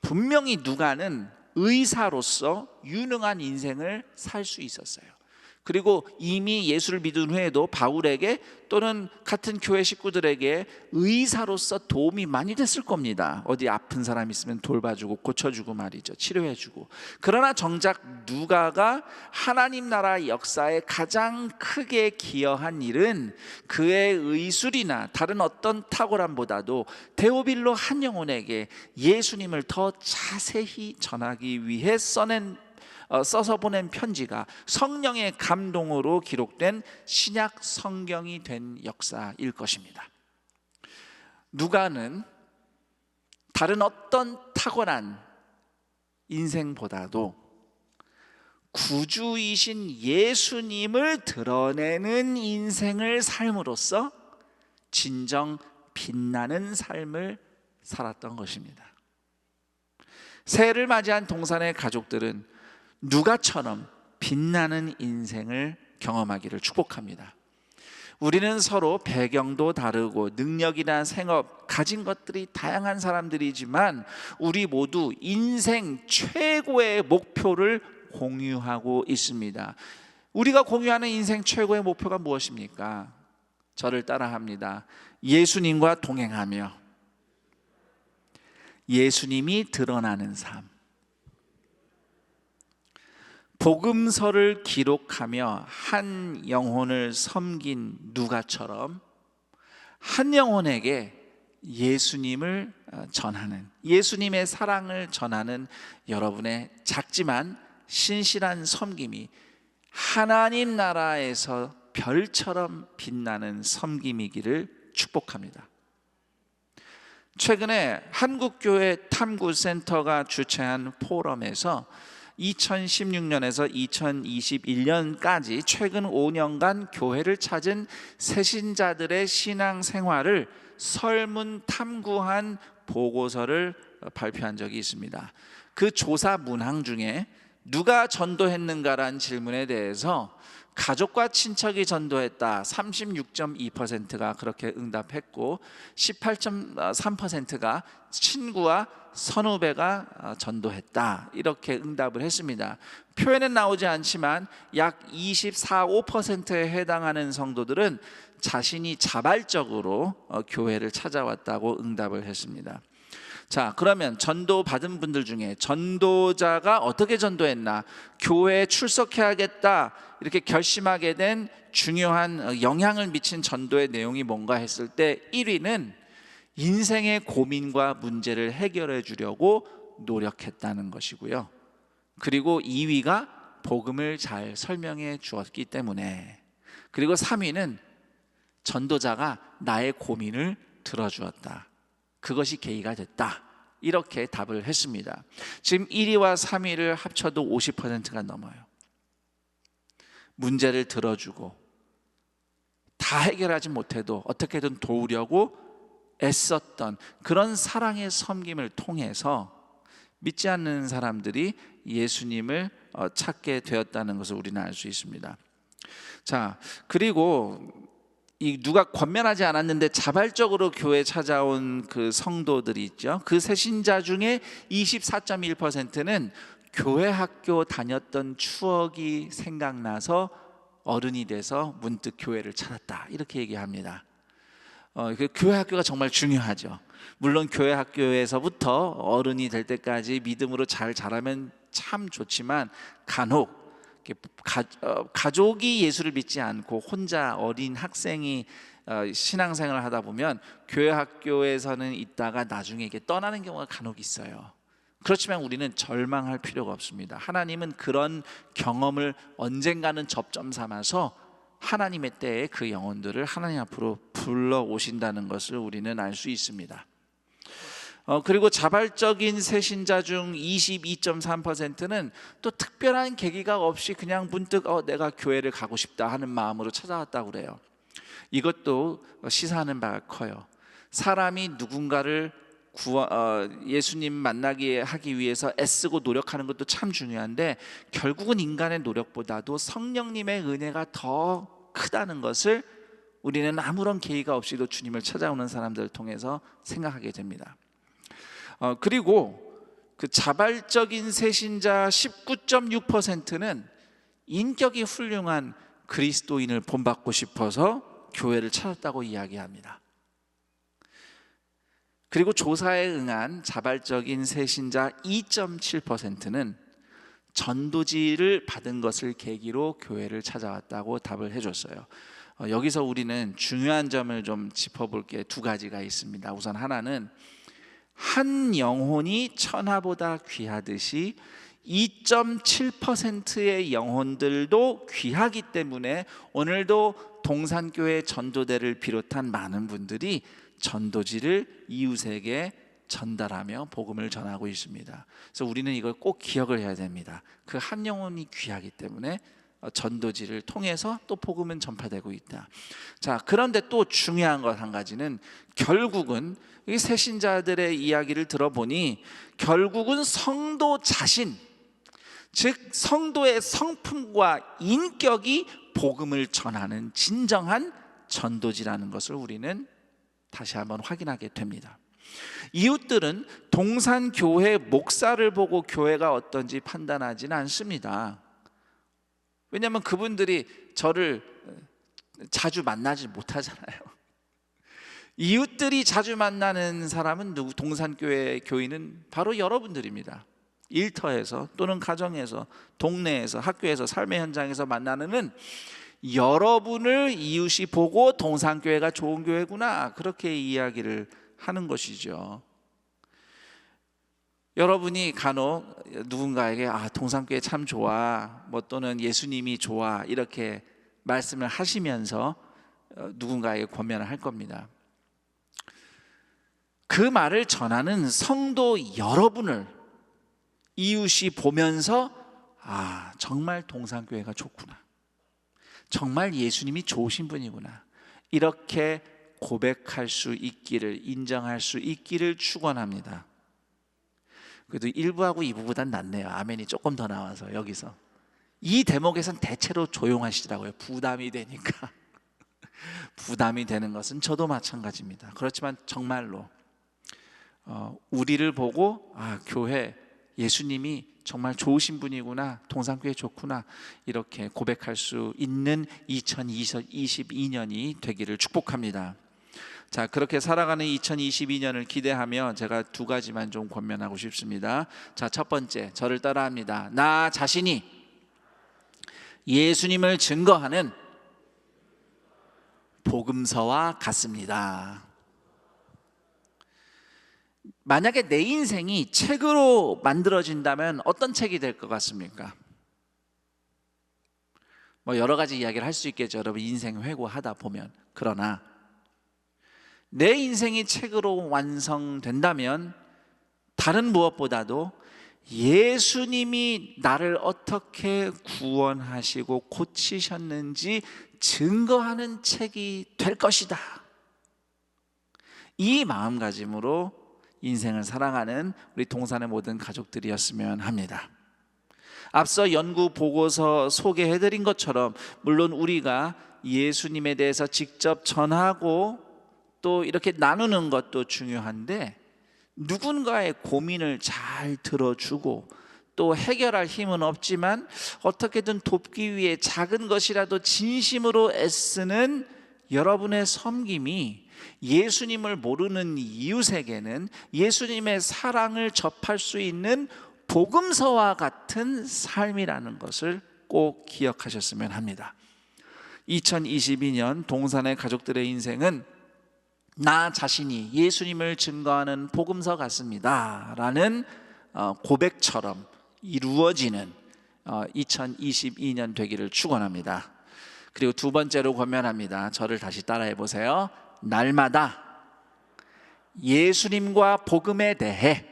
분명히 누가는 의사로서 유능한 인생을 살 수 있었어요. 그리고 이미 예수를 믿은 후에도 바울에게 또는 같은 교회 식구들에게 의사로서 도움이 많이 됐을 겁니다. 어디 아픈 사람 있으면 돌봐주고 고쳐주고 말이죠. 치료해주고. 그러나 정작 누가가 하나님 나라 역사에 가장 크게 기여한 일은 그의 의술이나 다른 어떤 탁월함보다도 데오빌로 한 영혼에게 예수님을 더 자세히 전하기 위해 써서 보낸 편지가 성령의 감동으로 기록된 신약 성경이 된 역사일 것입니다. 누가는 다른 어떤 탁월한 인생보다도 구주이신 예수님을 드러내는 인생을 삶으로써 진정 빛나는 삶을 살았던 것입니다. 새해를 맞이한 동산의 가족들은 누가처럼 빛나는 인생을 경험하기를 축복합니다. 우리는 서로 배경도 다르고 능력이나 생업, 가진 것들이 다양한 사람들이지만 우리 모두 인생 최고의 목표를 공유하고 있습니다. 우리가 공유하는 인생 최고의 목표가 무엇입니까? 저를 따라합니다. 예수님과 동행하며 예수님이 드러나는 삶. 복음서를 기록하며 한 영혼을 섬긴 누가처럼 한 영혼에게 예수님을 전하는, 예수님의 사랑을 전하는 여러분의 작지만 신실한 섬김이 하나님 나라에서 별처럼 빛나는 섬김이기를 축복합니다. 최근에 한국교회 탐구센터가 주최한 포럼에서 2016년에서 2021년까지 최근 5년간 교회를 찾은 새신자들의 신앙생활을 설문 탐구한 보고서를 발표한 적이 있습니다. 그 조사 문항 중에 누가 전도했는가라는 질문에 대해서 가족과 친척이 전도했다 36.2%가 그렇게 응답했고 18.3%가 친구와 선후배가 전도했다 이렇게 응답을 했습니다. 표에는 나오지 않지만 약 24~25%에 해당하는 성도들은 자신이 자발적으로 교회를 찾아왔다고 응답을 했습니다. 자, 그러면 전도 받은 분들 중에 전도자가 어떻게 전도했나, 교회에 출석해야겠다 이렇게 결심하게 된 중요한 영향을 미친 전도의 내용이 뭔가 했을 때 1위는 인생의 고민과 문제를 해결해 주려고 노력했다는 것이고요. 그리고 2위가 복음을 잘 설명해 주었기 때문에, 그리고 3위는 전도자가 나의 고민을 들어주었다, 그것이 계기가 됐다 이렇게 답을 했습니다. 지금 1위와 3위를 합쳐도 50%가 넘어요. 문제를 들어주고 다 해결하지 못해도 어떻게든 도우려고 애썼던 그런 사랑의 섬김을 통해서 믿지 않는 사람들이 예수님을 찾게 되었다는 것을 우리는 알 수 있습니다. 자, 그리고 이 누가 권면하지 않았는데 자발적으로 교회 찾아온 그 성도들이 있죠. 그 새신자 중에 24.1%는 교회 학교 다녔던 추억이 생각나서 어른이 돼서 문득 교회를 찾았다 이렇게 얘기합니다. 그 교회 학교가 정말 중요하죠. 물론 교회 학교에서부터 어른이 될 때까지 믿음으로 잘 자라면 참 좋지만 간혹 가족이 예수를 믿지 않고 혼자 어린 학생이 신앙생활을 하다 보면 교회 학교에서는 있다가 나중에 이게 떠나는 경우가 간혹 있어요. 그렇지만 우리는 절망할 필요가 없습니다. 하나님은 그런 경험을 언젠가는 접점 삼아서 하나님의 때에 그 영혼들을 하나님 앞으로 불러오신다는 것을 우리는 알 수 있습니다. 그리고 자발적인 새신자 중 22.3%는 또 특별한 계기가 없이 그냥 문득 내가 교회를 가고 싶다 하는 마음으로 찾아왔다고 그래요. 이것도 시사하는 바가 커요. 사람이 누군가를 예수님 만나게 하기 위해서 애쓰고 노력하는 것도 참 중요한데 결국은 인간의 노력보다도 성령님의 은혜가 더 크다는 것을 우리는 아무런 계기가 없이도 주님을 찾아오는 사람들을 통해서 생각하게 됩니다. 그리고 그 자발적인 새신자 19.6%는 인격이 훌륭한 그리스도인을 본받고 싶어서 교회를 찾았다고 이야기합니다. 그리고 조사에 응한 자발적인 새신자 2.7%는 전도지를 받은 것을 계기로 교회를 찾아왔다고 답을 해줬어요. 여기서 우리는 중요한 점을 좀 짚어볼 게 두 가지가 있습니다. 우선 하나는 한 영혼이 천하보다 귀하듯이 2.7%의 영혼들도 귀하기 때문에 오늘도 동산교회 전도대를 비롯한 많은 분들이 전도지를 이웃에게 전달하며 복음을 전하고 있습니다. 그래서 우리는 이걸 꼭 기억을 해야 됩니다. 그 한 영혼이 귀하기 때문에 전도지를 통해서 또 복음은 전파되고 있다. 자, 그런데 또 중요한 것 한 가지는 결국은 이 새신자들의 이야기를 들어보니 결국은 성도 자신, 즉 성도의 성품과 인격이 복음을 전하는 진정한 전도지라는 것을 우리는 다시 한번 확인하게 됩니다. 이웃들은 동산교회 목사를 보고 교회가 어떤지 판단하지는 않습니다. 왜냐하면 그분들이 저를 자주 만나지 못하잖아요. 이웃들이 자주 만나는 사람은 누구? 동산교회 교인은 바로 여러분들입니다. 일터에서 또는 가정에서, 동네에서, 학교에서, 삶의 현장에서 만나는 여러분을 이웃이 보고 동산교회가 좋은 교회구나, 그렇게 이야기를 하는 것이죠. 여러분이 간혹 누군가에게 동산교회 참 좋아, 뭐 또는 예수님이 좋아, 이렇게 말씀을 하시면서 누군가에게 권면을 할 겁니다. 그 말을 전하는 성도 여러분을 이웃이 보면서 정말 동산교회가 좋구나, 정말 예수님이 좋으신 분이구나, 이렇게 고백할 수 있기를, 인정할 수 있기를 축원합니다. 그래도 1부하고 2부보단 낫네요. 아멘이 조금 더 나와서. 여기서 이 대목에선 대체로 조용하시더라고요. 부담이 되니까. 부담이 되는 것은 저도 마찬가지입니다. 그렇지만 정말로 우리를 보고 교회 예수님이 정말 좋으신 분이구나, 동산교회 좋구나, 이렇게 고백할 수 있는 2022년이 되기를 축복합니다. 자, 그렇게 살아가는 2022년을 기대하며 제가 두 가지만 좀 권면하고 싶습니다. 자, 첫 번째, 저를 따라합니다. 나 자신이 예수님을 증거하는 복음서와 같습니다. 만약에 내 인생이 책으로 만들어진다면 어떤 책이 될 것 같습니까? 뭐 여러 가지 이야기를 할 수 있겠죠. 여러분 인생 회고하다 보면. 그러나 내 인생이 책으로 완성된다면 다른 무엇보다도 예수님이 나를 어떻게 구원하시고 고치셨는지 증거하는 책이 될 것이다. 이 마음가짐으로 인생을 살아가는 우리 동산의 모든 가족들이었으면 합니다. 앞서 연구 보고서 소개해드린 것처럼 물론 우리가 예수님에 대해서 직접 전하고 또 이렇게 나누는 것도 중요한데, 누군가의 고민을 잘 들어주고 또 해결할 힘은 없지만 어떻게든 돕기 위해 작은 것이라도 진심으로 애쓰는 여러분의 섬김이 예수님을 모르는 이웃에게는 예수님의 사랑을 접할 수 있는 복음서와 같은 삶이라는 것을 꼭 기억하셨으면 합니다. 2022년 동산의 가족들의 인생은 나 자신이 예수님을 증거하는 복음서 같습니다 라는 고백처럼 이루어지는 2022년 되기를 축원합니다. 그리고 두 번째로 권면합니다. 저를 다시 따라해 보세요. 날마다 예수님과 복음에 대해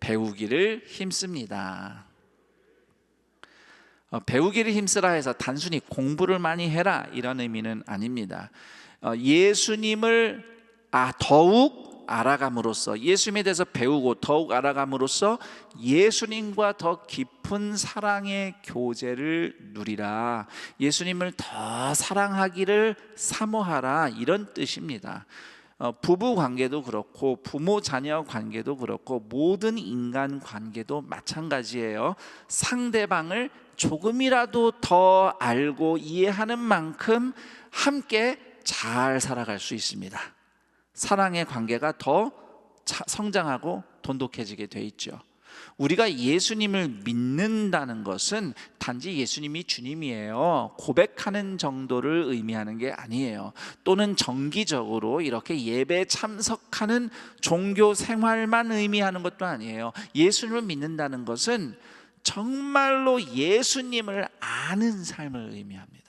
배우기를 힘씁니다. 배우기를 힘쓰라 해서 단순히 공부를 많이 해라 이런 의미는 아닙니다. 예수님을 더욱 알아감으로써, 예수님에 대해서 배우고 더욱 알아감으로써 예수님과 더 깊은 사랑의 교제를 누리라, 예수님을 더 사랑하기를 사모하라, 이런 뜻입니다. 부부 관계도 그렇고 부모 자녀 관계도 그렇고 모든 인간 관계도 마찬가지예요. 상대방을 조금이라도 더 알고 이해하는 만큼 함께 잘 살아갈 수 있습니다. 사랑의 관계가 더 성장하고 돈독해지게 돼 있죠. 우리가 예수님을 믿는다는 것은 단지 예수님이 주님이에요 고백하는 정도를 의미하는 게 아니에요. 또는 정기적으로 이렇게 예배에 참석하는 종교 생활만 의미하는 것도 아니에요. 예수님을 믿는다는 것은 정말로 예수님을 아는 삶을 의미합니다.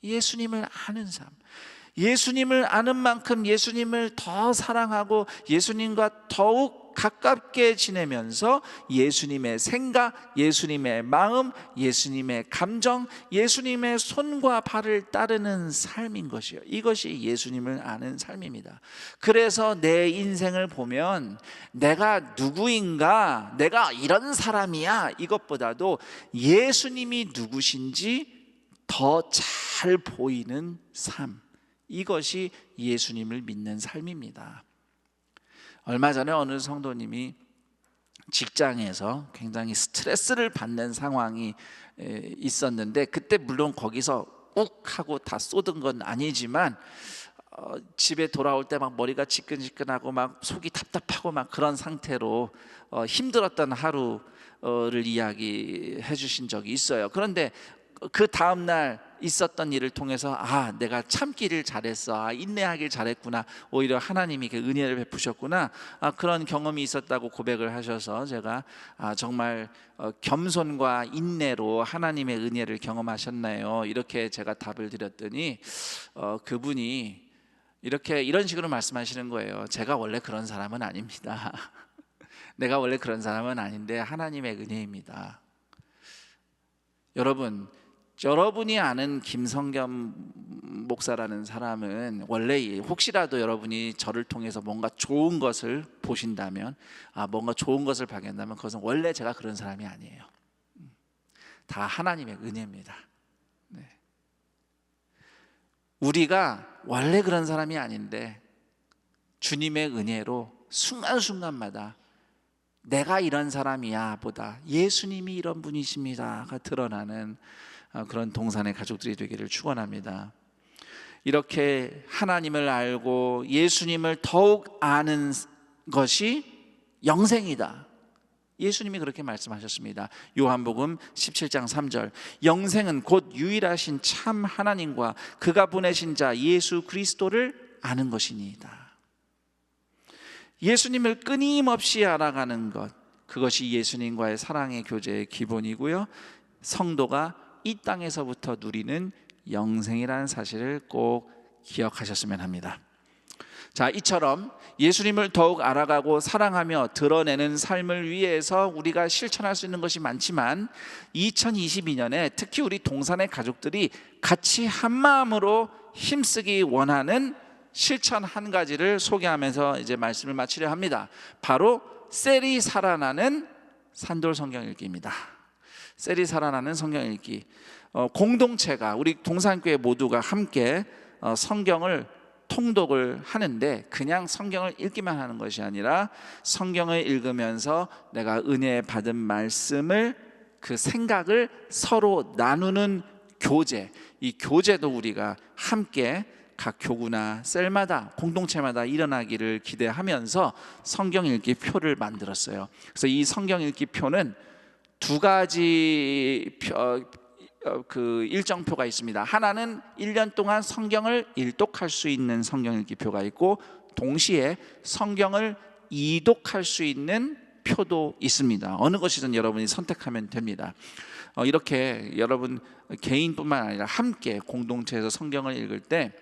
예수님을 아는 삶, 예수님을 아는 만큼 예수님을 더 사랑하고 예수님과 더욱 가깝게 지내면서 예수님의 생각, 예수님의 마음, 예수님의 감정, 예수님의 손과 발을 따르는 삶인 것이요, 이것이 예수님을 아는 삶입니다. 그래서 내 인생을 보면 내가 누구인가, 내가 이런 사람이야, 이것보다도 예수님이 누구신지 더 잘 잘 보이는 삶, 이것이 예수님을 믿는 삶입니다. 얼마 전에 어느 성도님이 직장에서 굉장히 스트레스를 받는 상황이 있었는데, 그때 물론 거기서 욱 하고 다 쏟은 건 아니지만 집에 돌아올 때 막 머리가 지끈지끈하고 막 속이 답답하고 막 그런 상태로 힘들었던 하루를 이야기해 주신 적이 있어요. 그런데 그 다음날 있었던 일을 통해서 내가 참기를 잘했어, 인내하길 잘했구나, 오히려 하나님이 그 은혜를 베푸셨구나, 그런 경험이 있었다고 고백을 하셔서 제가 정말 겸손과 인내로 하나님의 은혜를 경험하셨나요? 이렇게 제가 답을 드렸더니 그분이 이런 식으로 말씀하시는 거예요. 제가 원래 그런 사람은 아닙니다. 내가 원래 그런 사람은 아닌데 하나님의 은혜입니다. 여러분이 아는 김성겸 목사라는 사람은 원래, 혹시라도 여러분이 저를 통해서 뭔가 좋은 것을 보신다면, 뭔가 좋은 것을 발견한다면, 그것은 원래 제가 그런 사람이 아니에요. 다 하나님의 은혜입니다. 네. 우리가 원래 그런 사람이 아닌데 주님의 은혜로 순간순간마다 내가 이런 사람이야 보다 예수님이 이런 분이십니다가 드러나는 그런 동산의 가족들이 되기를 축원합니다. 이렇게 하나님을 알고 예수님을 더욱 아는 것이 영생이다. 예수님이 그렇게 말씀하셨습니다. 요한복음 17장 3절, 영생은 곧 유일하신 참 하나님과 그가 보내신 자 예수 그리스도를 아는 것이니이다. 예수님을 끊임없이 알아가는 것, 그것이 예수님과의 사랑의 교제의 기본이고요, 성도가 이 땅에서부터 누리는 영생이라는 사실을 꼭 기억하셨으면 합니다. 자, 이처럼 예수님을 더욱 알아가고 사랑하며 드러내는 삶을 위해서 우리가 실천할 수 있는 것이 많지만 2022년에 특히 우리 동산의 가족들이 같이 한마음으로 힘쓰기 원하는 실천 한 가지를 소개하면서 이제 말씀을 마치려 합니다. 바로 셀이 살아나는 산돌 성경 읽기입니다. 셀이 살아나는 성경 읽기. 공동체가, 우리 동산교회 모두가 함께 성경을 통독을 하는데, 그냥 성경을 읽기만 하는 것이 아니라 성경을 읽으면서 내가 은혜 받은 말씀을, 그 생각을 서로 나누는 교제, 이 교제도 우리가 함께 각 교구나 셀마다, 공동체마다 일어나기를 기대하면서 성경 읽기 표를 만들었어요. 그래서 이 성경 읽기 표는 두 가지 그 일정표가 있습니다. 하나는 1년 동안 성경을 일독할 수 있는 성경 읽기 표가 있고, 동시에 성경을 이독할 수 있는 표도 있습니다. 어느 것이든 여러분이 선택하면 됩니다. 이렇게 여러분 개인뿐만 아니라 함께 공동체에서 성경을 읽을 때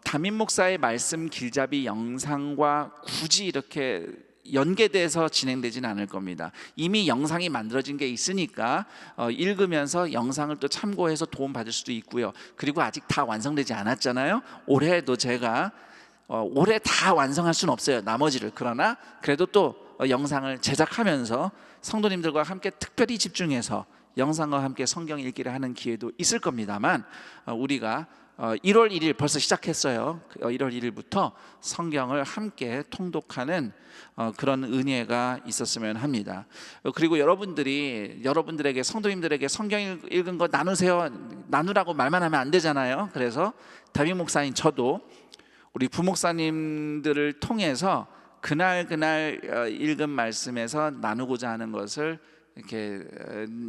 담임 목사의 말씀 길잡이 영상과 굳이 이렇게 연계돼서 진행되지는 않을 겁니다. 이미 영상이 만들어진 게 있으니까 읽으면서 영상을 또 참고해서 도움 받을 수도 있고요. 그리고 아직 다 완성되지 않았잖아요. 올해도 제가 올해 다 완성할 수는 없어요, 나머지를. 그러나 그래도 또 영상을 제작하면서 성도님들과 함께 특별히 집중해서 영상과 함께 성경 읽기를 하는 기회도 있을 겁니다만, 우리가 1월 1일 벌써 시작했어요. 1월 1일부터 성경을 함께 통독하는 그런 은혜가 있었으면 합니다. 그리고 여러분들에게, 성도님들에게 성경 읽은 거 나누세요, 나누라고 말만 하면 안 되잖아요. 그래서 담임 목사인 저도 우리 부목사님들을 통해서 그날 읽은 말씀에서 나누고자 하는 것을 이렇게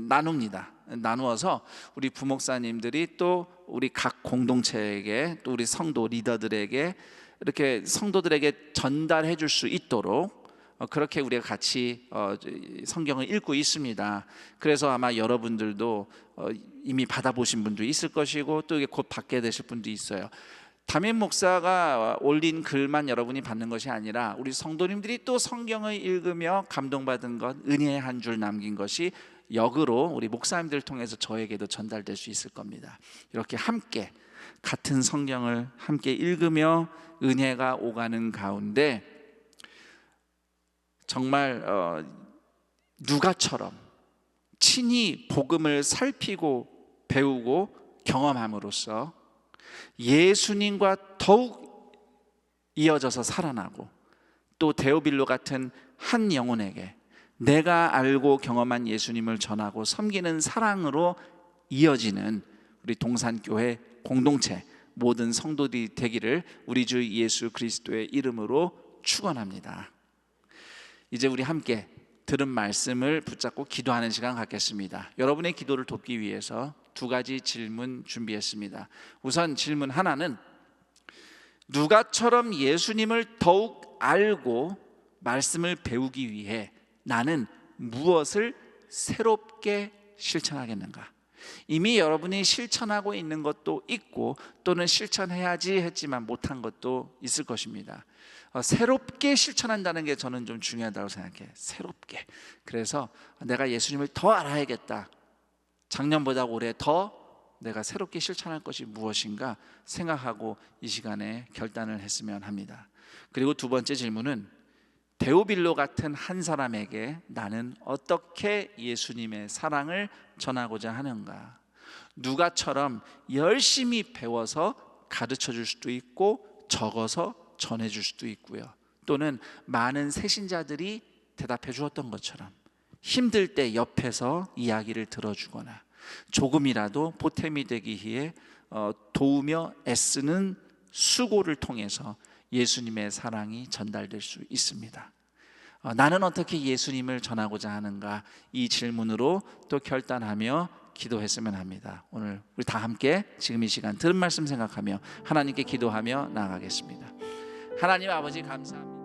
나눕니다. 나누어서 우리 부목사님들이 또 우리 각 공동체에게, 또 우리 성도 리더들에게, 이렇게 성도들에게 전달해 줄 수 있도록 그렇게 우리가 같이 성경을 읽고 있습니다. 그래서 아마 여러분들도 이미 받아보신 분도 있을 것이고, 또 이게 곧 받게 되실 분도 있어요. 담임 목사가 올린 글만 여러분이 받는 것이 아니라 우리 성도님들이 또 성경을 읽으며 감동받은 것, 은혜의 한 줄 남긴 것이 역으로 우리 목사님들을 통해서 저에게도 전달될 수 있을 겁니다. 이렇게 함께 같은 성경을 함께 읽으며 은혜가 오가는 가운데 정말 누가처럼 친히 복음을 살피고 배우고 경험함으로써 예수님과 더욱 이어져서 살아나고, 또 데오빌로 같은 한 영혼에게 내가 알고 경험한 예수님을 전하고 섬기는 사랑으로 이어지는 우리 동산교회 공동체 모든 성도들이 되기를 우리 주 예수 그리스도의 이름으로 축원합니다. 이제 우리 함께 들은 말씀을 붙잡고 기도하는 시간 갖겠습니다. 여러분의 기도를 돕기 위해서 두 가지 질문 준비했습니다. 우선 질문 하나는, 누가처럼 예수님을 더욱 알고 말씀을 배우기 위해 나는 무엇을 새롭게 실천하겠는가? 이미 여러분이 실천하고 있는 것도 있고, 또는 실천해야지 했지만 못한 것도 있을 것입니다. 새롭게 실천한다는 게 저는 좀 중요하다고 생각해요. 새롭게. 그래서 내가 예수님을 더 알아야겠다, 작년보다 올해 더 내가 새롭게 실천할 것이 무엇인가 생각하고 이 시간에 결단을 했으면 합니다. 그리고 두 번째 질문은, 데오빌로 같은 한 사람에게 나는 어떻게 예수님의 사랑을 전하고자 하는가? 누가처럼 열심히 배워서 가르쳐 줄 수도 있고, 적어서 전해 줄 수도 있고요. 또는 많은 새신자들이 대답해 주었던 것처럼 힘들 때 옆에서 이야기를 들어주거나 조금이라도 보탬이 되기 위해 도우며 애쓰는 수고를 통해서 예수님의 사랑이 전달될 수 있습니다. 나는 어떻게 예수님을 전하고자 하는가? 이 질문으로 또 결단하며 기도했으면 합니다. 오늘 우리 다 함께 지금 이 시간 들은 말씀 생각하며 하나님께 기도하며 나아가겠습니다. 하나님 아버지, 감사합니다.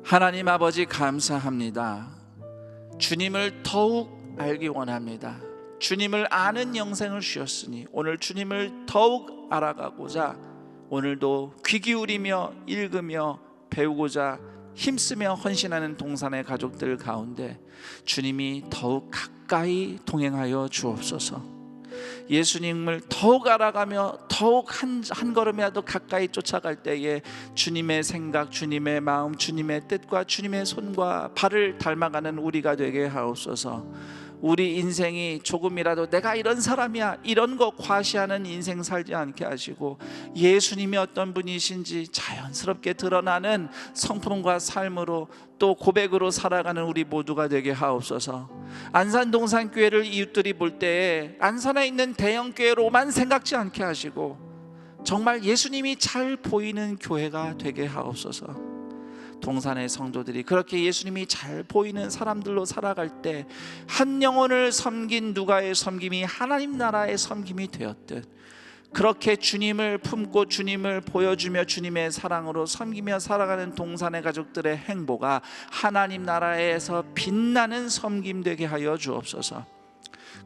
하나님 아버지, 감사합니다. 주님을 더욱 알기 원합니다. 주님을 아는 영생을 주셨으니 오늘 주님을 더욱 알아가고자 오늘도 귀 기울이며 읽으며 배우고자 힘쓰며 헌신하는 동산의 가족들 가운데 주님이 더욱 가까이 동행하여 주옵소서. 예수님을 더욱 알아가며 더욱 한 걸음이라도 가까이 쫓아갈 때에 주님의 생각, 주님의 마음, 주님의 뜻과 주님의 손과 발을 닮아가는 우리가 되게 하옵소서. 우리 인생이 조금이라도 내가 이런 사람이야, 이런 거 과시하는 인생 살지 않게 하시고 예수님이 어떤 분이신지 자연스럽게 드러나는 성품과 삶으로 또 고백으로 살아가는 우리 모두가 되게 하옵소서. 안산동산교회를 이웃들이 볼 때에 안산에 있는 대형교회로만 생각지 않게 하시고 정말 예수님이 잘 보이는 교회가 되게 하옵소서. 동산의 성도들이 그렇게 예수님이 잘 보이는 사람들로 살아갈 때 한 영혼을 섬긴 누가의 섬김이 하나님 나라의 섬김이 되었듯 그렇게 주님을 품고 주님을 보여주며 주님의 사랑으로 섬기며 살아가는 동산의 가족들의 행보가 하나님 나라에서 빛나는 섬김 되게 하여 주옵소서.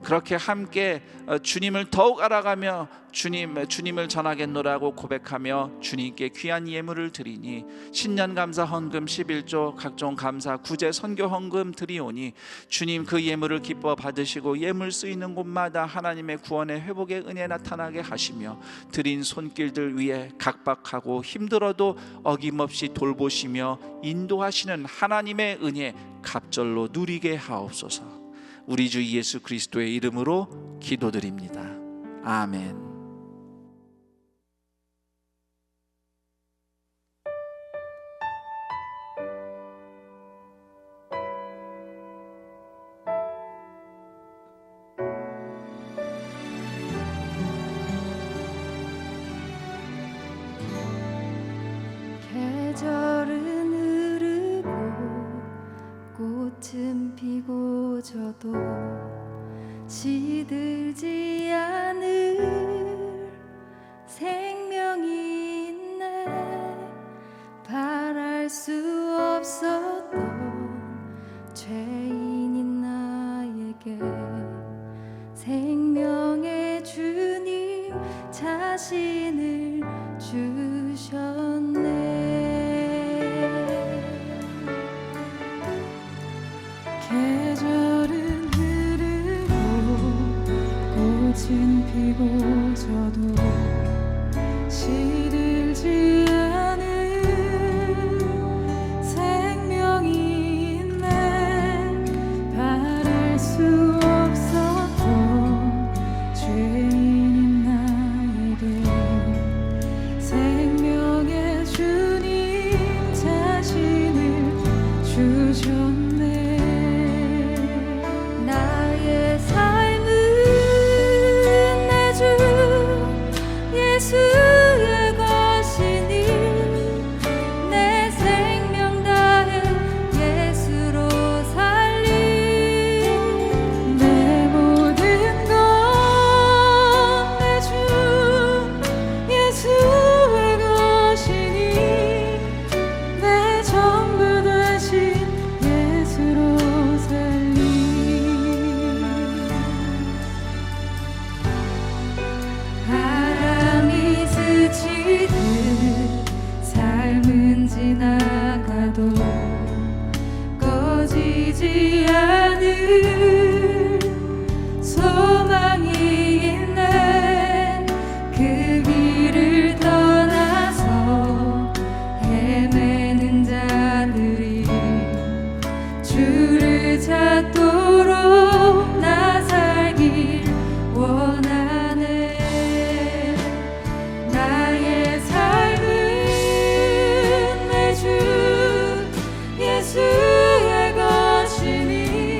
그렇게 함께 주님을 더욱 알아가며 주님을 전하겠노라고 고백하며 주님께 귀한 예물을 드리니 신년 감사 헌금 11조 각종 감사 구제 선교 헌금 드리오니 주님 그 예물을 기뻐 받으시고 예물 쓰이는 곳마다 하나님의 구원의 회복의 은혜 나타나게 하시며 드린 손길들 위에 각박하고 힘들어도 어김없이 돌보시며 인도하시는 하나님의 은혜 갑절로 누리게 하옵소서. 우리 주 예수 그리스도의 이름으로 기도드립니다. 아멘. 계절은 흐르고 꽃은 피고 져도 시들지 않을 생명이 있네. 바랄 수 없었던 죄인인 나에게 생명의 주님 자신을 주셨네. 계절은 흐르고 꽃은 피고 져도 시들지 않은 생명이 있네. 바랄 수 없었던 죄인인 나에게 생명의 주님 자신을 주셨네. 나의 삶은 내 주 예수의 것이니 내 생명 다해 예수로 살리. 내 모든 것 내 주 예수의 것이니 내 전부 되신 예수로 살리. 바람이 스치듯 삶은 지나가도 꺼지지 않을 소망이 있네. 그 길을 떠나서 헤매는 자들이 주를 찾도록 나 살길 원하네. 나의 삶은 내 주 예수의 것이니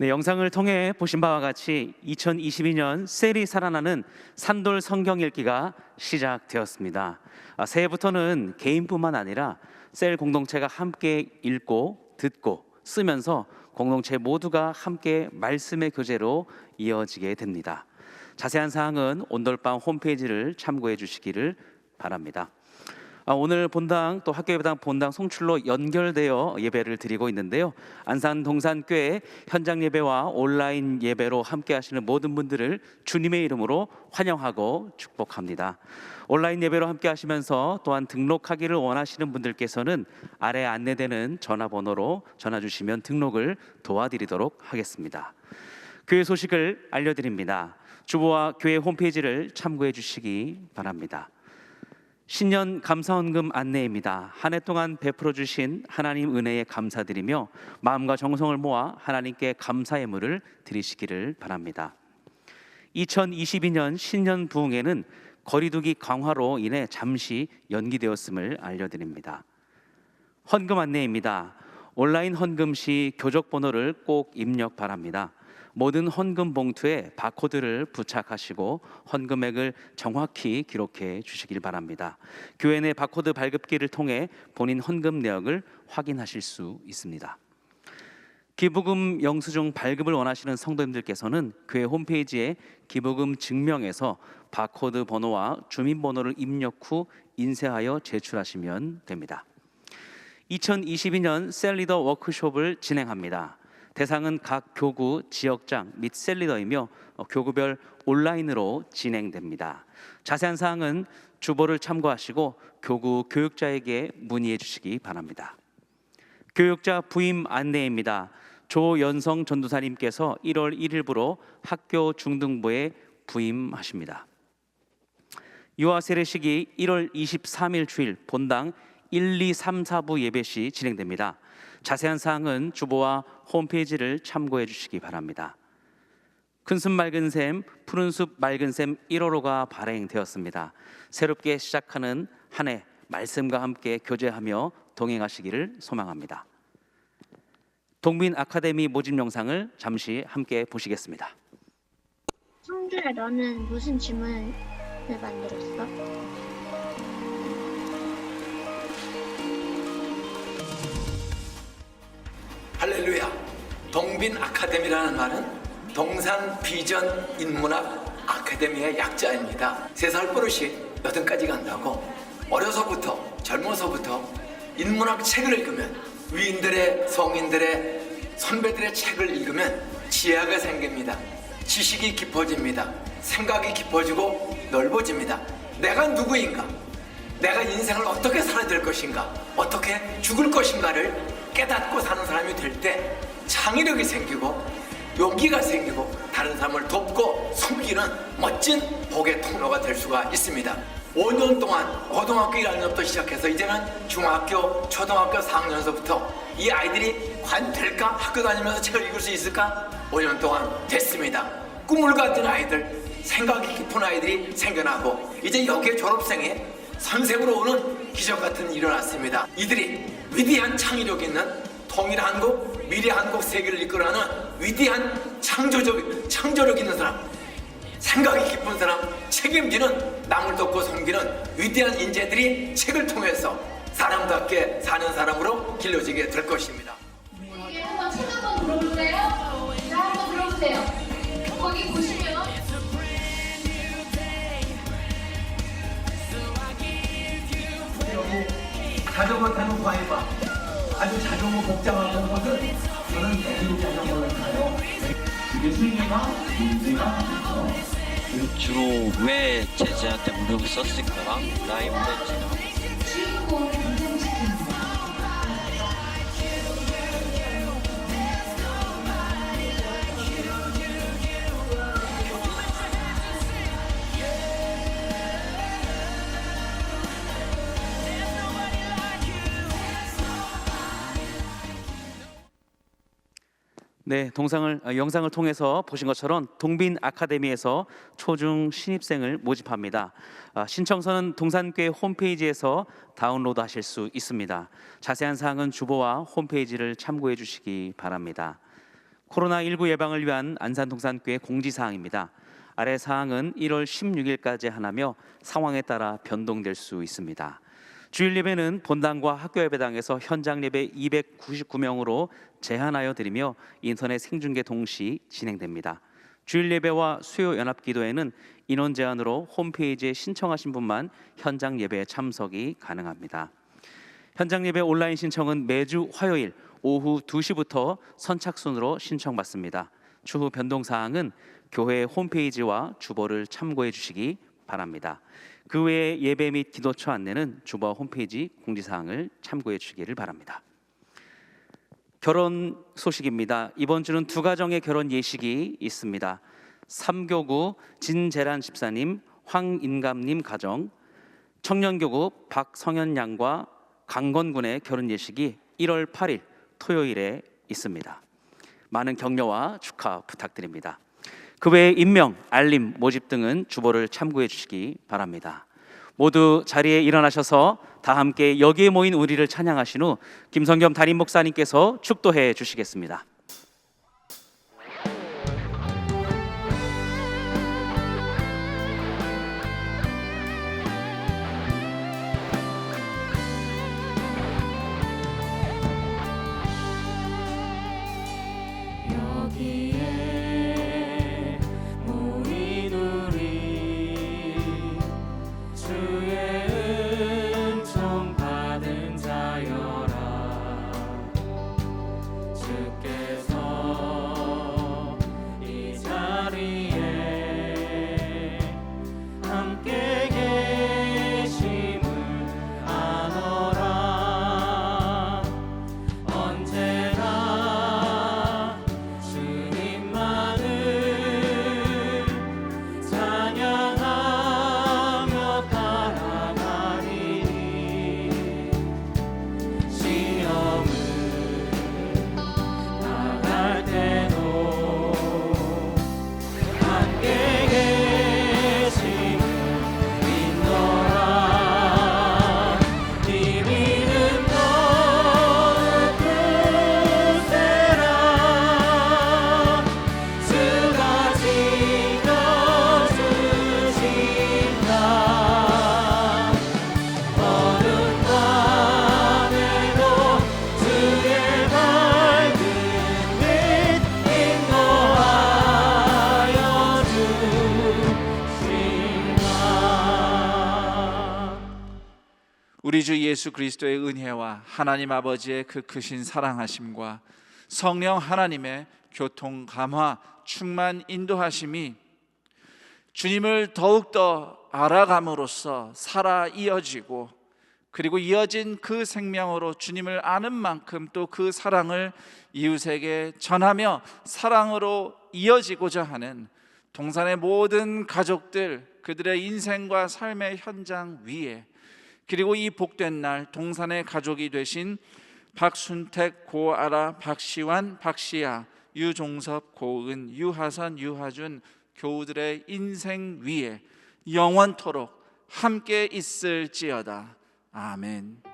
네, 영상을 통해 보신 바와 같이 2022년 셀이 살아나는 산돌 성경 읽기가 시작되었습니다. 새해부터는 개인뿐만 아니라 셀 공동체가 함께 읽고 듣고 쓰면서 공동체 모두가 함께 말씀의 교제로 이어지게 됩니다. 자세한 사항은 온돌방 홈페이지를 참고해 주시기를 바랍니다. 오늘 본당 또 학교예배당 본당 송출로 연결되어 예배를 드리고 있는데요. 안산 동산교회 현장 예배와 온라인 예배로 함께 하시는 모든 분들을 주님의 이름으로 환영하고 축복합니다. 온라인 예배로 함께 하시면서 또한 등록하기를 원하시는 분들께서는 아래 안내되는 전화번호로 전화 주시면 등록을 도와드리도록 하겠습니다. 교회 소식을 알려드립니다. 주보와 교회 홈페이지를 참고해 주시기 바랍니다. 신년 감사헌금 안내입니다. 한 해 동안 베풀어 주신 하나님 은혜에 감사드리며 마음과 정성을 모아 하나님께 감사의 물을 드리시기를 바랍니다. 2022년 신년 부흥회는 거리두기 강화로 인해 잠시 연기되었음을 알려드립니다. 헌금 안내입니다. 온라인 헌금 시 교적 번호를 꼭 입력 바랍니다. 모든 헌금 봉투에 바코드를 부착하시고 헌금액을 정확히 기록해 주시길 바랍니다. 교회 내 바코드 발급기를 통해 본인 헌금 내역을 확인하실 수 있습니다. 기부금 영수증 발급을 원하시는 성도님들께서는 교회 홈페이지에 기부금 증명에서 바코드 번호와 주민번호를 입력 후 인쇄하여 제출하시면 됩니다. 2022년 셀리더 워크숍을 진행합니다. 대상은 각 교구, 지역장 및 셀리더이며 교구별 온라인으로 진행됩니다. 자세한 사항은 주보를 참고하시고 교구 교육자에게 문의해 주시기 바랍니다. 교육자 부임 안내입니다. 조연성 전도사님께서 1월 1일부로 학교 중등부에 부임하십니다. 유아 세례식이 1월 23일 주일 본당 1, 2, 3, 4부 예배 시 진행됩니다. 자세한 사항은 주보와 홈페이지를 참고해 주시기 바랍니다. 큰숲 맑은 샘, 푸른숲 맑은 샘 1호로가 발행되었습니다. 새롭게 시작하는 한 해 말씀과 함께 교제하며 동행하시기를 소망합니다. 동빈 아카데미 모집 영상을 잠시 함께 보시겠습니다. 성주야, 너는 무슨 질문을 만들었어? 할렐루야. 동빈 아카데미라는 말은 동산 비전 인문학 아카데미의 약자입니다. 3살 버릇이 8까지 간다고 어려서부터 젊어서부터 인문학 책을 읽으면 위인들의 성인들의 선배들의 책을 읽으면 지혜가 생깁니다. 지식이 깊어집니다. 생각이 깊어지고 넓어집니다. 내가 누구인가? 내가 인생을 어떻게 살아야 될 것인가? 어떻게 죽을 것인가를 깨닫고 사는 사람이 될 때 창의력이 생기고 용기가 생기고 다른 사람을 돕고 섬기는 멋진 복의 통로가 될 수가 있습니다. 5년 동안 고등학교 1학년부터 시작해서 이제는 중학교, 초등학교 4학년서부터 이 아이들이 과연 될까? 학교 다니면서 책을 읽을 수 있을까? 5년 동안 됐습니다. 꿈을 가진 아이들, 생각이 깊은 아이들이 생겨나고 이제 여기에 졸업생이 선생으로 오는 기적 같은 일이 일어났습니다. 이들이 위대한 창의력 있는 통일 한국, 미래 한국 세계를 이끌어가는 위대한 창조력 있는 사람, 생각이 깊은 사람, 책임지는 남을 돕고 섬기는 위대한 인재들이 책을 통해서 사람답게 사는 사람으로 길러지게 될 것입니다. 한번 책 한번 들어볼까요? 자, 한번 들어보세요. 거기 보시면 자전거 타는 과일바 아주 자전거 복잡한 것은 저는 매일 자전거를 타요. 이게 승리가 문제가 있죠. 주로 왜 제자한테 무릎을 썼을까? 라이브 댄스를 하고 주인공을 등장시킵니다. 네, 영상을 통해서 보신 것처럼 동빈 아카데미에서 초중 신입생을 모집합니다. 신청서는 동산교회 홈페이지에서 다운로드 하실 수 있습니다. 자세한 사항은 주보와 홈페이지를 참고해 주시기 바랍니다. 코로나19 예방을 위한 안산동산교회 공지사항입니다. 아래 사항은 1월 16일까지 하나며 상황에 따라 변동될 수 있습니다. 주일 예배는 본당과 학교 예배당에서 현장 예배 299명으로 제한하여 드리며 인터넷 생중계 동시 진행됩니다. 주일 예배와 수요 연합 기도회는 인원 제한으로 홈페이지에 신청하신 분만 현장 예배에 참석이 가능합니다. 현장 예배 온라인 신청은 매주 화요일 오후 2시부터 선착순으로 신청받습니다. 추후 변동 사항은 교회 홈페이지와 주보를 참고해 주시기 바랍니다. 그 외에 예배 및 기도처 안내는 주보와 홈페이지 공지사항을 참고해 주시기를 바랍니다. 결혼 소식입니다. 이번 주는 두 가정의 결혼 예식이 있습니다. 삼교구 진재란 집사님, 황인감님 가정, 청년교구 박성현 양과 강건군의 결혼 예식이 1월 8일 토요일에 있습니다. 많은 격려와 축하 부탁드립니다. 그 외에 임명, 알림, 모집 등은 주보를 참고해 주시기 바랍니다. 모두 자리에 일어나셔서 다 함께 여기에 모인 우리를 찬양하신 후 김성겸 담임 목사님께서 축도해 주시겠습니다. 우리 주 예수 그리스도의 은혜와 하나님 아버지의 그 크신 사랑하심과 성령 하나님의 교통 감화 충만 인도하심이 주님을 더욱더 알아감으로써 살아 이어지고, 그리고 이어진 그 생명으로 주님을 아는 만큼 또 그 사랑을 이웃에게 전하며 사랑으로 이어지고자 하는 동산의 모든 가족들, 그들의 인생과 삶의 현장 위에, 그리고 이 복된 날 동산의 가족이 되신 박순택, 고아라, 박시환, 박시아, 유종섭, 고은, 유하선, 유하준 교우들의 인생 위에 영원토록 함께 있을지어다. 아멘.